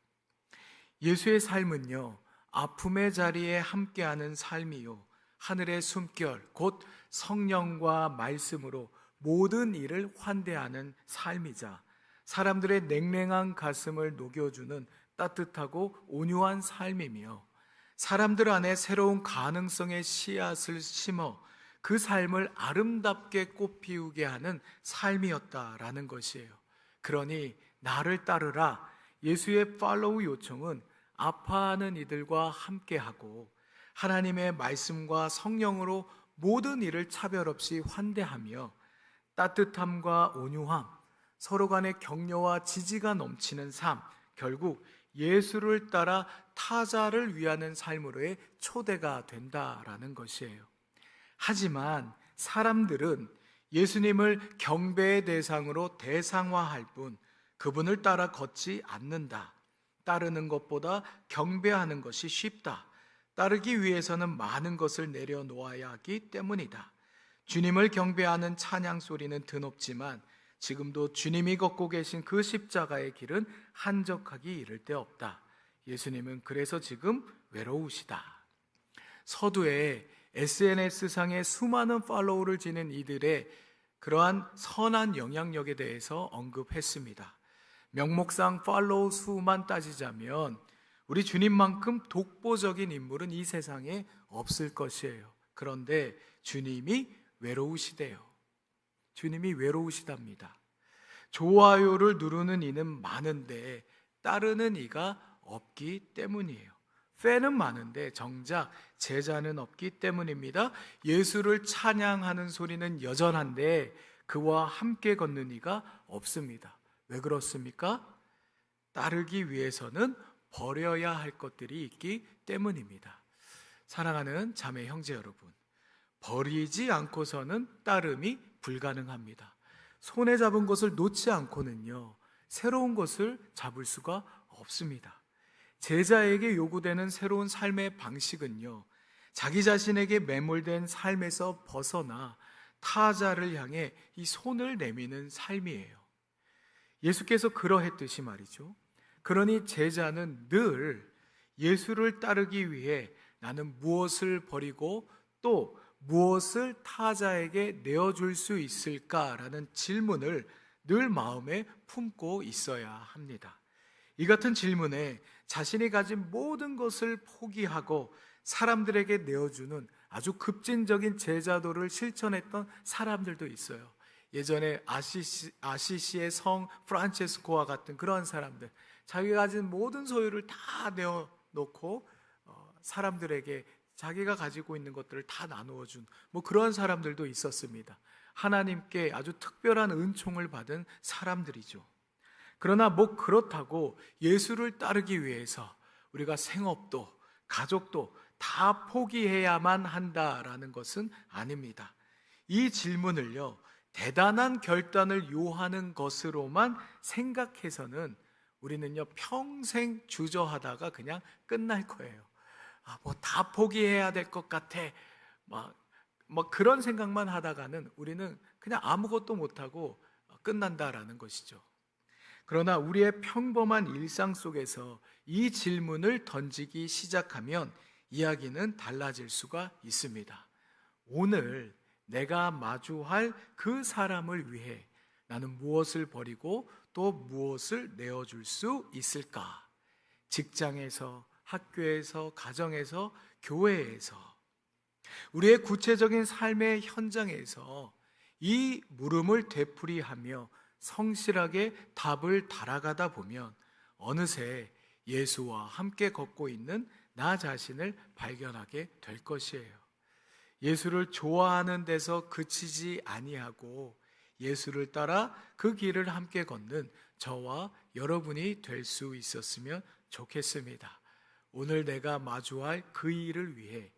E: 예수의 삶은요, 아픔의 자리에 함께하는 삶이요, 하늘의 숨결, 곧 성령과 말씀으로 모든 일을 환대하는 삶이자 사람들의 냉랭한 가슴을 녹여주는 따뜻하고 온유한 삶이며 사람들 안에 새로운 가능성의 씨앗을 심어 그 삶을 아름답게 꽃피우게 하는 삶이었다라는 것이에요. 그러니 나를 따르라, 예수의 팔로우 요청은 아파하는 이들과 함께하고 하나님의 말씀과 성령으로 모든 일을 차별 없이 환대하며 따뜻함과 온유함, 서로 간의 격려와 지지가 넘치는 삶, 결국 예수를 따라 타자를 위하는 삶으로의 초대가 된다라는 것이에요. 하지만 사람들은 예수님을 경배의 대상으로 대상화할 뿐 그분을 따라 걷지 않는다. 따르는 것보다 경배하는 것이 쉽다. 따르기 위해서는 많은 것을 내려놓아야 하기 때문이다. 주님을 경배하는 찬양 소리는 드높지만 지금도 주님이 걷고 계신 그 십자가의 길은 한적하기 이를 데 없다. 예수님은 그래서 지금 외로우시다. 서두에 SNS상에 수많은 팔로우를 지닌 이들의 그러한 선한 영향력에 대해서 언급했습니다. 명목상 팔로우 수만 따지자면 우리 주님만큼 독보적인 인물은 이 세상에 없을 것이에요. 그런데 주님이 외로우시대요. 주님이 외로우시답니다. 좋아요를 누르는 이는 많은데 따르는 이가 없기 때문이에요. 팬은 많은데 정작 제자는 없기 때문입니다. 예수를 찬양하는 소리는 여전한데 그와 함께 걷는 이가 없습니다. 왜 그렇습니까? 따르기 위해서는 버려야 할 것들이 있기 때문입니다. 사랑하는 자매 형제 여러분, 버리지 않고서는 따름이 불가능합니다. 손에 잡은 것을 놓지 않고는요, 새로운 것을 잡을 수가 없습니다. 제자에게 요구되는 새로운 삶의 방식은요, 자기 자신에게 매몰된 삶에서 벗어나 타자를 향해 이 손을 내미는 삶이에요. 예수께서 그러했듯이 말이죠. 그러니 제자는 늘 예수를 따르기 위해 나는 무엇을 버리고 또 무엇을 타자에게 내어줄 수 있을까라는 질문을 늘 마음에 품고 있어야 합니다. 이 같은 질문에 자신이 가진 모든 것을 포기하고 사람들에게 내어주는 아주 급진적인 제자도를 실천했던 사람들도 있어요. 예전에 아시시의 성 프란체스코와 같은 그러한 사람들, 자기가 가진 모든 소유를 다 내어놓고 사람들에게 자기가 가지고 있는 것들을 다 나누어준 그런 사람들도 있었습니다. 하나님께 아주 특별한 은총을 받은 사람들이죠. 그러나 그렇다고 예수를 따르기 위해서 우리가 생업도 가족도 다 포기해야만 한다라는 것은 아닙니다. 이 질문을요, 대단한 결단을 요하는 것으로만 생각해서는 우리는요, 평생 주저하다가 그냥 끝날 거예요. 다 포기해야 될 것 같아. 그런 생각만 하다가는 우리는 그냥 아무것도 못하고 끝난다라는 것이죠. 그러나 우리의 평범한 일상 속에서 이 질문을 던지기 시작하면 이야기는 달라질 수가 있습니다. 오늘 내가 마주할 그 사람을 위해 나는 무엇을 버리고 또 무엇을 내어줄 수 있을까? 직장에서, 학교에서, 가정에서, 교회에서, 우리의 구체적인 삶의 현장에서 이 물음을 되풀이하며 성실하게 답을 달아가다 보면 어느새 예수와 함께 걷고 있는 나 자신을 발견하게 될 것이에요. 예수를 좋아하는 데서 그치지 아니하고 예수를 따라 그 길을 함께 걷는 저와 여러분이 될 수 있었으면 좋겠습니다. 오늘 내가 마주할 그 일을 위해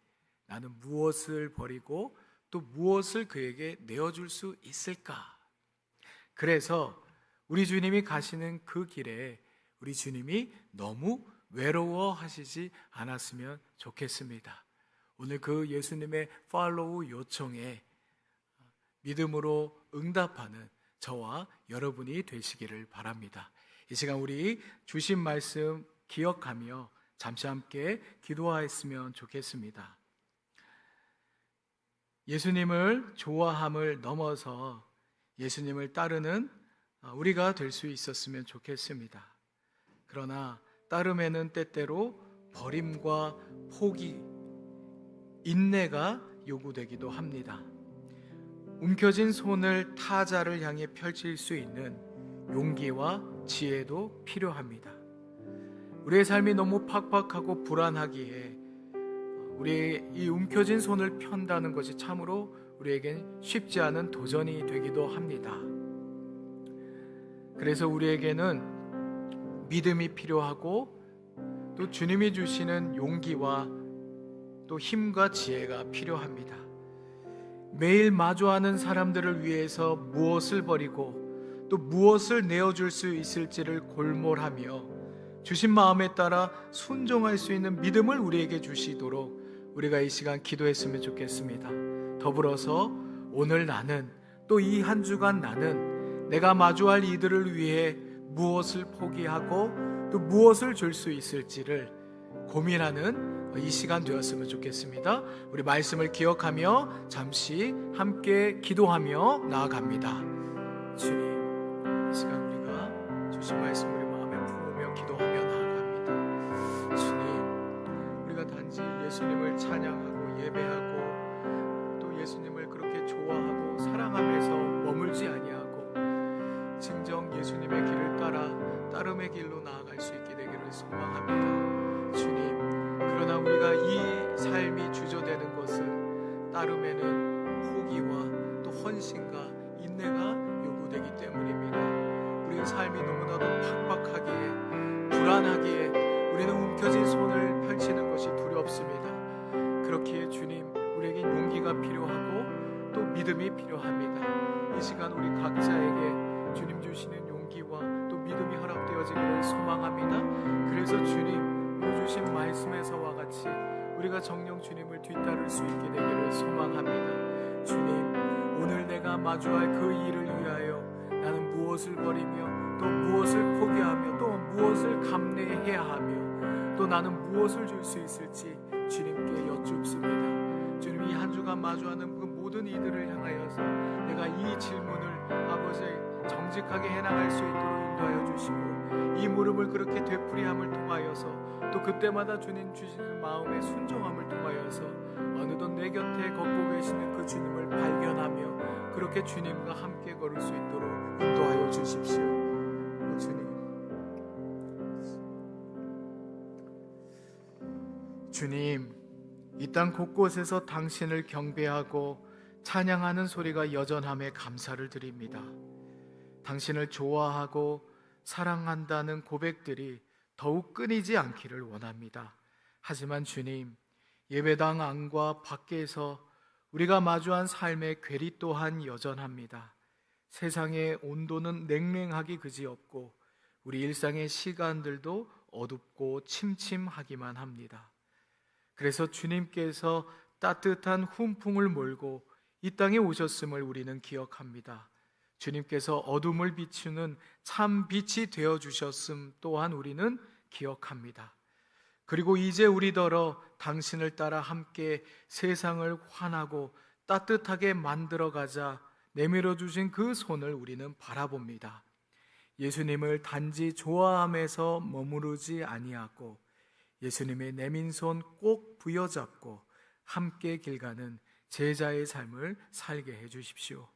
E: 나는 무엇을 버리고 또 무엇을 그에게 내어줄 수 있을까? 그래서 우리 주님이 가시는 그 길에 우리 주님이 너무 외로워하시지 않았으면 좋겠습니다. 오늘 그 예수님의 팔로우 요청에 믿음으로 응답하는 저와 여러분이 되시기를 바랍니다. 이 시간 우리 주신 말씀 기억하며 잠시 함께 기도하였으면 좋겠습니다. 예수님을 좋아함을 넘어서 예수님을 따르는 우리가 될 수 있었으면 좋겠습니다. 그러나 따름에는 때때로 버림과 포기, 인내가 요구되기도 합니다. 움켜진 손을 타자를 향해 펼칠 수 있는 용기와 지혜도 필요합니다. 우리의 삶이 너무 팍팍하고 불안하기에 우리의 이 움켜진 손을 편다는 것이 참으로 우리에겐 쉽지 않은 도전이 되기도 합니다. 그래서 우리에게는 믿음이 필요하고 또 주님이 주시는 용기와 또 힘과 지혜가 필요합니다. 매일 마주하는 사람들을 위해서 무엇을 버리고 또 무엇을 내어줄 수 있을지를 골몰하며 주신 마음에 따라 순종할 수 있는 믿음을 우리에게 주시도록 우리가 이 시간 기도했으면 좋겠습니다. 더불어서 오늘 나는 또 이 한 주간 나는 내가 마주할 이들을 위해 무엇을 포기하고 또 무엇을 줄 수 있을지를 고민하는 이 시간 되었으면 좋겠습니다. 우리 말씀을 기억하며 잠시 함께 기도하며 나아갑니다. 주님, 이 시간 우리가 주신 말씀 우리 마음에 품으며 기도하며 나아갑니다. 주님, 우리가 단지 예수님을 찬양하고 예배하고 또 예수님을 그렇게 좋아하고 사랑하면서 머물지 아니하고 진정 예수님의 길을 따라 따름의 길로 나아갈 수 있게 되기를 소망합니다. 주님, 그러나 우리가 이 삶이 주저되는 것은 따름에는 포기와 또 헌신과 인내가 요구되기 때문입니다. 우리의 삶이 너무나도 팍팍하기에 불안하기에 우리는 움켜진 손을 펼치는 것이 두렵습니다. 그렇기에 주님, 우리에게 용기가 필요하고 또 믿음이 필요합니다. 이 시간 우리 각자에게 주님 주시는 용기와 또 믿음이 허락되어지기를 소망합니다. 그래서 주님, 주신 말씀에서와 같이 우리가 정녕 주님을 뒤따를 수 있게 되기를 소망합니다. 주님, 오늘 내가 마주할 그 일을 위하여 나는 무엇을 버리며 또 무엇을 포기하며 또 무엇을 감내해야 하며 또 나는 무엇을 줄 수 있을지 주님께 여쭙습니다. 주님, 이 한 주간 마주하는 그 모든 이들을 향하여서 내가 이 질문을 아버지 정직하게 해나갈 수 있도록 인도하여 주시고 이 물음을 그렇게 되풀이함을 통하여서 또 그때마다 주님 주시는 마음의 순종함을 통하여서 어느덧 내 곁에 걷고 계시는 그 주님을 발견하며 그렇게 주님과 함께 걸을 수 있도록 인도하여 주십시오. 주님, 이 땅 곳곳에서 당신을 경배하고 찬양하는 소리가 여전함에 감사를 드립니다. 당신을 좋아하고 사랑한다는 고백들이 더욱 끊이지 않기를 원합니다. 하지만 주님, 예배당 안과 밖에서 우리가 마주한 삶의 괴리 또한 여전합니다. 세상의 온도는 냉랭하기 그지없고 우리 일상의 시간들도 어둡고 침침하기만 합니다. 그래서 주님께서 따뜻한 훈풍을 몰고 이 땅에 오셨음을 우리는 기억합니다. 주님께서 어둠을 비추는 참 빛이 되어주셨음 또한 우리는 기억합니다. 그리고 이제 우리더러 당신을 따라 함께 세상을 환하고 따뜻하게 만들어가자 내밀어 주신 그 손을 우리는 바라봅니다. 예수님을 단지 좋아함에서 머무르지 아니하고 예수님의 내민 손 꼭 부여잡고 함께 길가는 제자의 삶을 살게 해주십시오.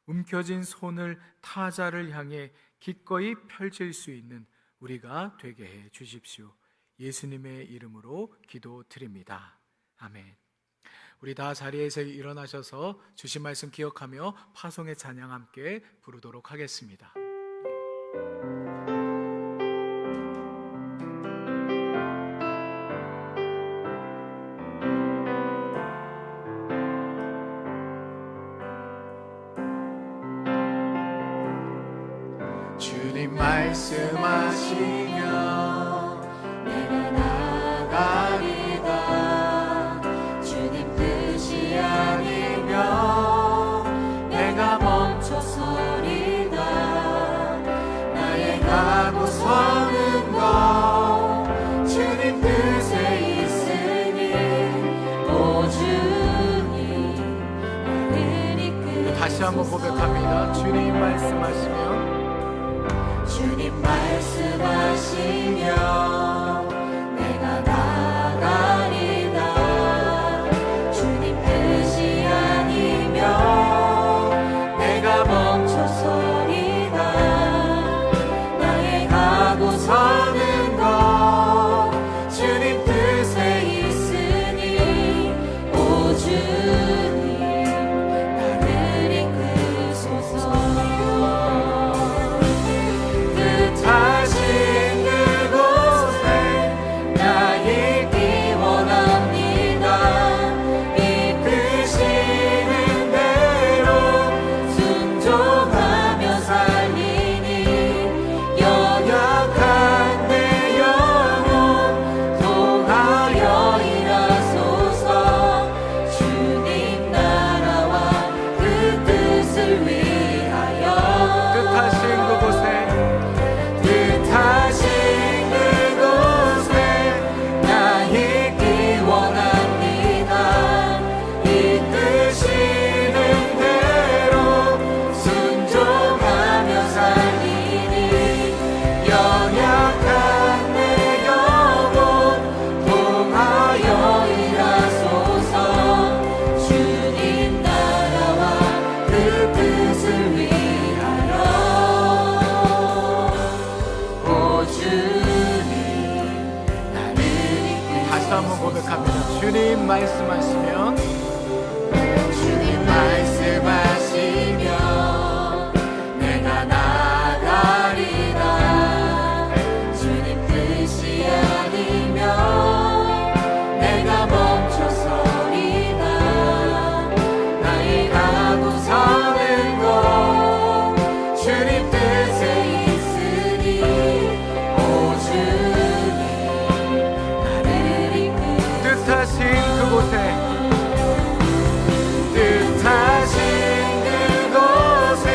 E: 움켜진 손을 타자를 향해 기꺼이 펼칠 수 있는 우리가 되게 해 주십시오. 예수님의 이름으로 기도드립니다. 아멘. 우리 다 자리에서 일어나셔서 주신 말씀 기억하며 파송의 찬양 함께 부르도록 하겠습니다. 주님 말씀하시며 내가 나아가리다. 주님 다시 한번 고백합니다. 주님 말씀하시면
B: 주님 말씀하시면 내가 나가리다. 주님 뜻이 아니면 내가 멈춰서리다. 나의 가고 서는 것 주님 뜻에 있으니 오 주님 나를 이끄소서. 뜻하신 그곳에 나 있기 원합니다. 이끄시는 대로 순종하며 살리니 연약한 내 영혼 통하여 일하소서. 주님 나라와 그 뜻을 위하여
E: 뜻하신 그곳에
B: 뜻하신 그곳에 나 있기 원합니다. 이끄시는 대로 순종하며 살리니 연약한 내 영혼 통하여 일하소서. 주님 나라와 그 뜻을 위하여 오 주님 나를
E: 다시 한번 고백합니다. 주님 말씀하시면
B: 주님 말씀하시면 내가 나가리다. 주님 뜻이 아니면 내가 멈춰서리다. 나의 가고 서는 것 주님 뜻에 있으니 오 주님 나를 이끄소서.
E: 뜻하신 그곳에
B: 뜻하신 그곳에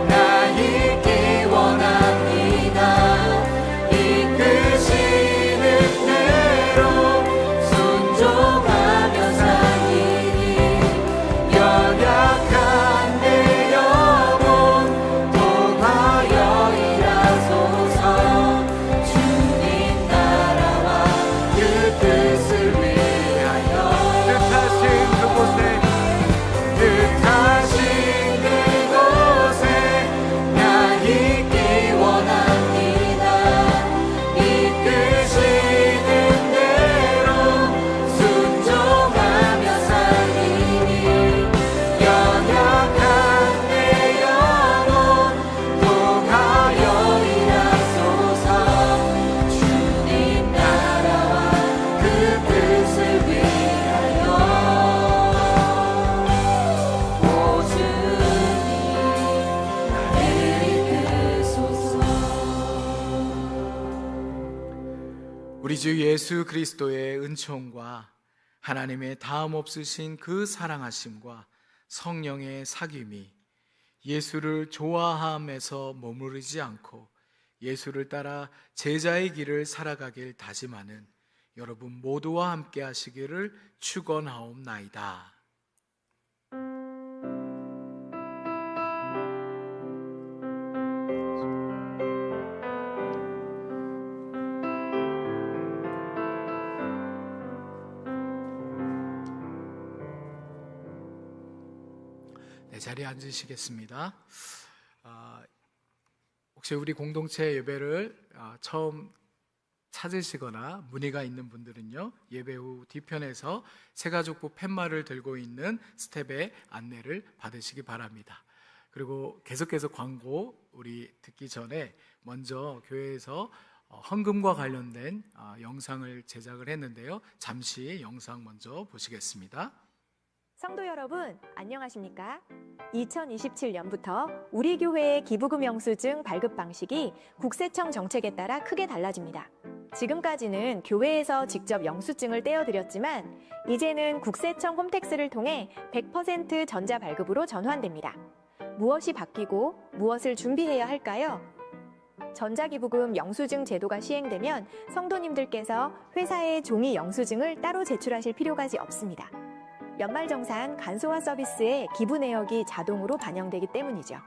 B: 나 있기 원합니다. 이끄시는 대로 순종하며 살리니 연약한 내 영혼 통하여 일하소서. 주님 나라와 그 뜻을 위하여
E: 뜻하신 그곳에
B: 뜻하신 그곳에 나 있기 원합니다. 이끄시는 대로 순종하며 살리니 연약한 내 영혼 통하여 일하소서. 주님 나라와 그 뜻을 위하여 오 주님 나를 이끄소서.
E: 우리 주 예수 그리스도의 은총과 하나님의 다음 없으신 그 사랑하심과 성령의 사귐이 예수를 좋아함에서 머무르지 않고 예수를 따라 제자의 길을 살아가길 다짐하는 여러분 모두와 함께 하시기를 축원하옵나이다. 네, 자리에 앉으시겠습니다. 혹시 우리 공동체 예배를 처음 찾으시거나 문의가 있는 분들은요, 예배 후 뒤편에서 새가족부 팻말을 들고 있는 스텝의 안내를 받으시기 바랍니다. 그리고 계속해서 광고 우리 듣기 전에 먼저 교회에서 헌금과 관련된 영상을 제작을 했는데요, 잠시 영상 먼저 보시겠습니다.
F: 성도 여러분, 안녕하십니까? 2027년부터 우리 교회의 기부금 영수증 발급 방식이 국세청 정책에 따라 크게 달라집니다. 지금까지는 교회에서 직접 영수증을 떼어드렸지만 이제는 국세청 홈택스를 통해 100% 전자발급으로 전환됩니다. 무엇이 바뀌고 무엇을 준비해야 할까요? 전자기부금 영수증 제도가 시행되면 성도님들께서 회사에 종이 영수증을 따로 제출하실 필요가 없습니다. 연말정산 간소화 서비스의 기부 내역이 자동으로 반영되기 때문이죠.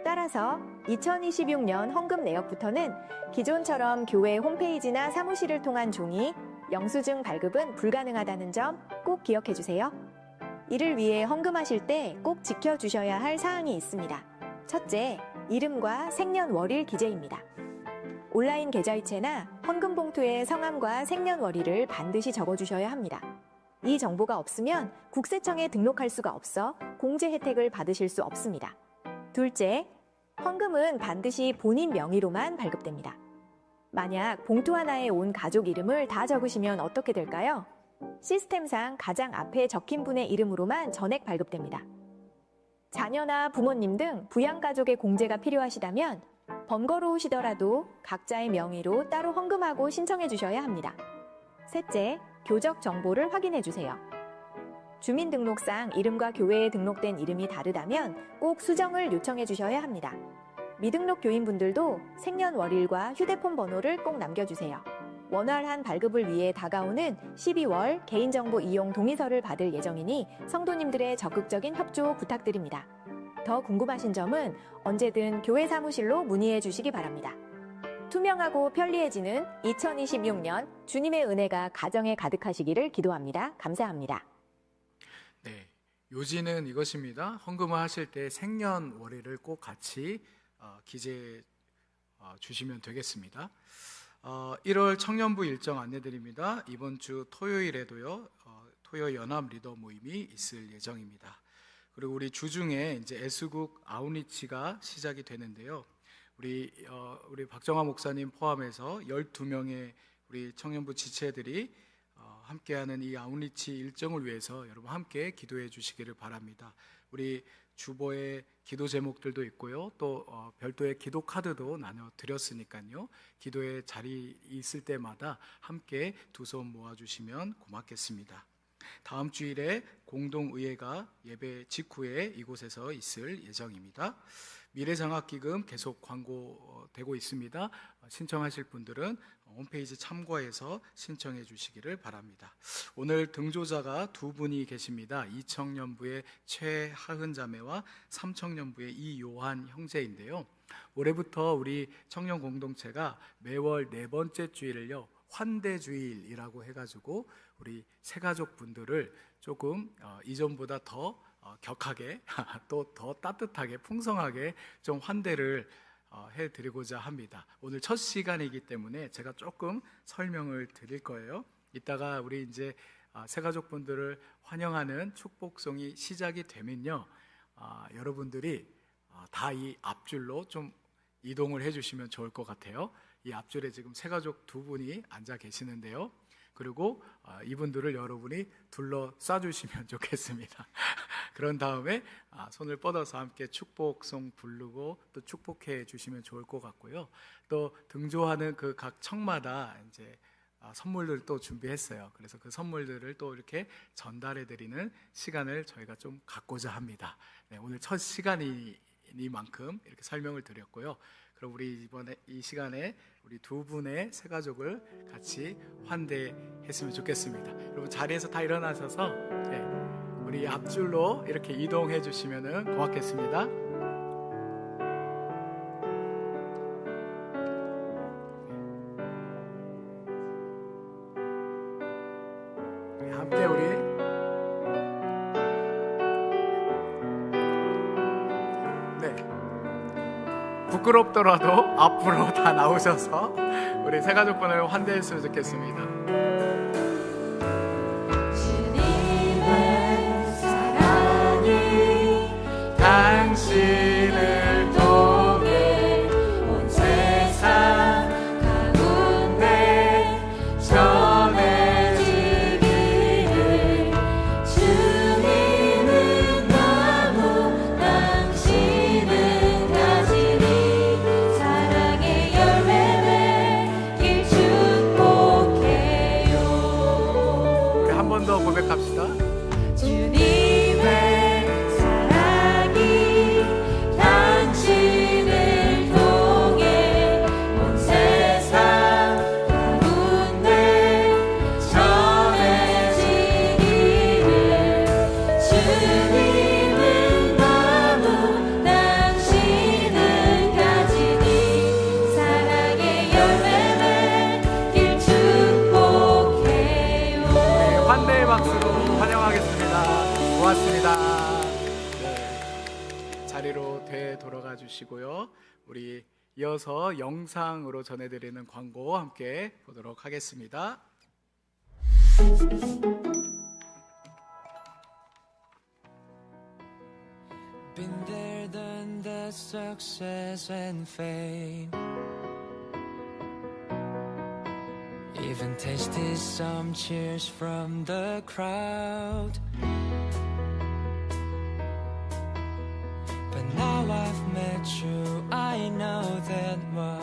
F: 따라서 2026년 헌금 내역부터는 기존처럼 교회 홈페이지나 사무실을 통한 종이, 영수증 발급은 불가능하다는 점 꼭 기억해 주세요. 이를 위해 헌금하실 때 꼭 지켜주셔야 할 사항이 있습니다. 첫째, 이름과 생년월일 기재입니다. 온라인 계좌이체나 헌금 봉투에 성함과 생년월일을 반드시 적어주셔야 합니다. 이 정보가 없으면 국세청에 등록할 수가 없어 공제 혜택을 받으실 수 없습니다. 둘째, 헌금은 반드시 본인 명의로만 발급됩니다. 만약 봉투 하나에 온 가족 이름을 다 적으시면 어떻게 될까요? 시스템상 가장 앞에 적힌 분의 이름으로만 전액 발급됩니다. 자녀나 부모님 등 부양가족의 공제가 필요하시다면 번거로우시더라도 각자의 명의로 따로 헌금하고 신청해 주셔야 합니다. 셋째, 교적 정보를 확인해 주세요. 주민등록상 이름과 교회에 등록된 이름이 다르다면 꼭 수정을 요청해 주셔야 합니다. 미등록 교인분들도 생년월일과 휴대폰 번호를 꼭 남겨주세요. 원활한 발급을 위해 다가오는 12월 개인정보 이용 동의서를 받을 예정이니 성도님들의 적극적인 협조 부탁드립니다. 더 궁금하신 점은 언제든 교회 사무실로 문의해 주시기 바랍니다. 투명하고 편리해지는 2026년 주님의 은혜가 가정에 가득하시기를 기도합니다. 감사합니다.
E: 네, 요지는 이것입니다. 헌금을 하실 때 생년월일을 꼭 같이 기재해 주시면 되겠습니다. 1월 청년부 일정 안내드립니다. 이번 주 토요일에도요, 토요 연합 리더 모임이 있을 예정입니다. 그리고 우리 주중에 이제 애수국 아웃리치가 시작이 되는데요. 우리 박정화 목사님 포함해서 12명의 우리 청년부 지체들이 함께하는 이 아웃리치 일정을 위해서 여러분 함께 기도해 주시기를 바랍니다. 우리 주보에 기도 제목들도 있고요. 또 별도의 기도 카드도 나눠 드렸으니까요. 기도의 자리 있을 때마다 함께 두 손 모아 주시면 고맙겠습니다. 다음 주일에 공동의회가 예배 직후에 이곳에서 있을 예정입니다. 미래장학기금 계속 광고되고 있습니다. 신청하실 분들은 홈페이지 참고해서 신청해 주시기를 바랍니다. 오늘 등조자가 두 분이 계십니다. 이청년부의 최하은 자매와 삼청년부의 이요한 형제인데요. 올해부터 우리 청년 공동체가 매월 네 번째 주일을요, 환대주일이라고 해가지고 우리 새가족 분들을 조금 이전보다 더 격하게 또 더 따뜻하게 풍성하게 좀 환대를 해드리고자 합니다. 오늘 첫 시간이기 때문에 제가 조금 설명을 드릴 거예요. 이따가 우리 이제 새가족분들을 환영하는 축복송이 시작이 되면요, 여러분들이 다 이 앞줄로 좀 이동을 해주시면 좋을 것 같아요. 이 앞줄에 지금 새가족 두 분이 앉아 계시는데요. 그리고 이분들을 여러분이 둘러싸 주시면 좋겠습니다. 그런 다음에 손을 뻗어서 함께 축복송 부르고 또 축복해 주시면 좋을 것 같고요. 또 등조하는 그 각 청마다 이제 선물들을 또 준비했어요. 그래서 그 선물들을 또 이렇게 전달해 드리는 시간을 저희가 좀 갖고자 합니다. 네, 오늘 첫 시간이니만큼 이렇게 설명을 드렸고요. 그럼 우리 이번에 이 시간에 우리 두 분의 새가족을 같이 환대했으면 좋겠습니다. 여러분 자리에서 다 일어나셔서 우리 앞줄로 이렇게 이동해 주시면 고맙겠습니다. 함께 우리 부끄럽더라도 앞으로 다 나오셔서 우리 새가족분을 환대했으면 좋겠습니다. 주님의 사랑이 당신을 통해 온 세상 가운데 전해지기를. 주님은 나무 당신은 가지니 사랑의 열매 맺길 축복해 찬양하겠습니다. 고맙습니다. 네, 자리로 되돌아가 주시고요. 우리 이어서 영상으로 전해드리는 광고 함께 보도록 하겠습니다.
G: Been there, done that, success and fame. Even tasted some cheers from the crowd. But now I've met you, I know that what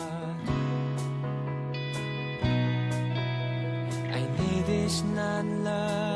G: I need is not love.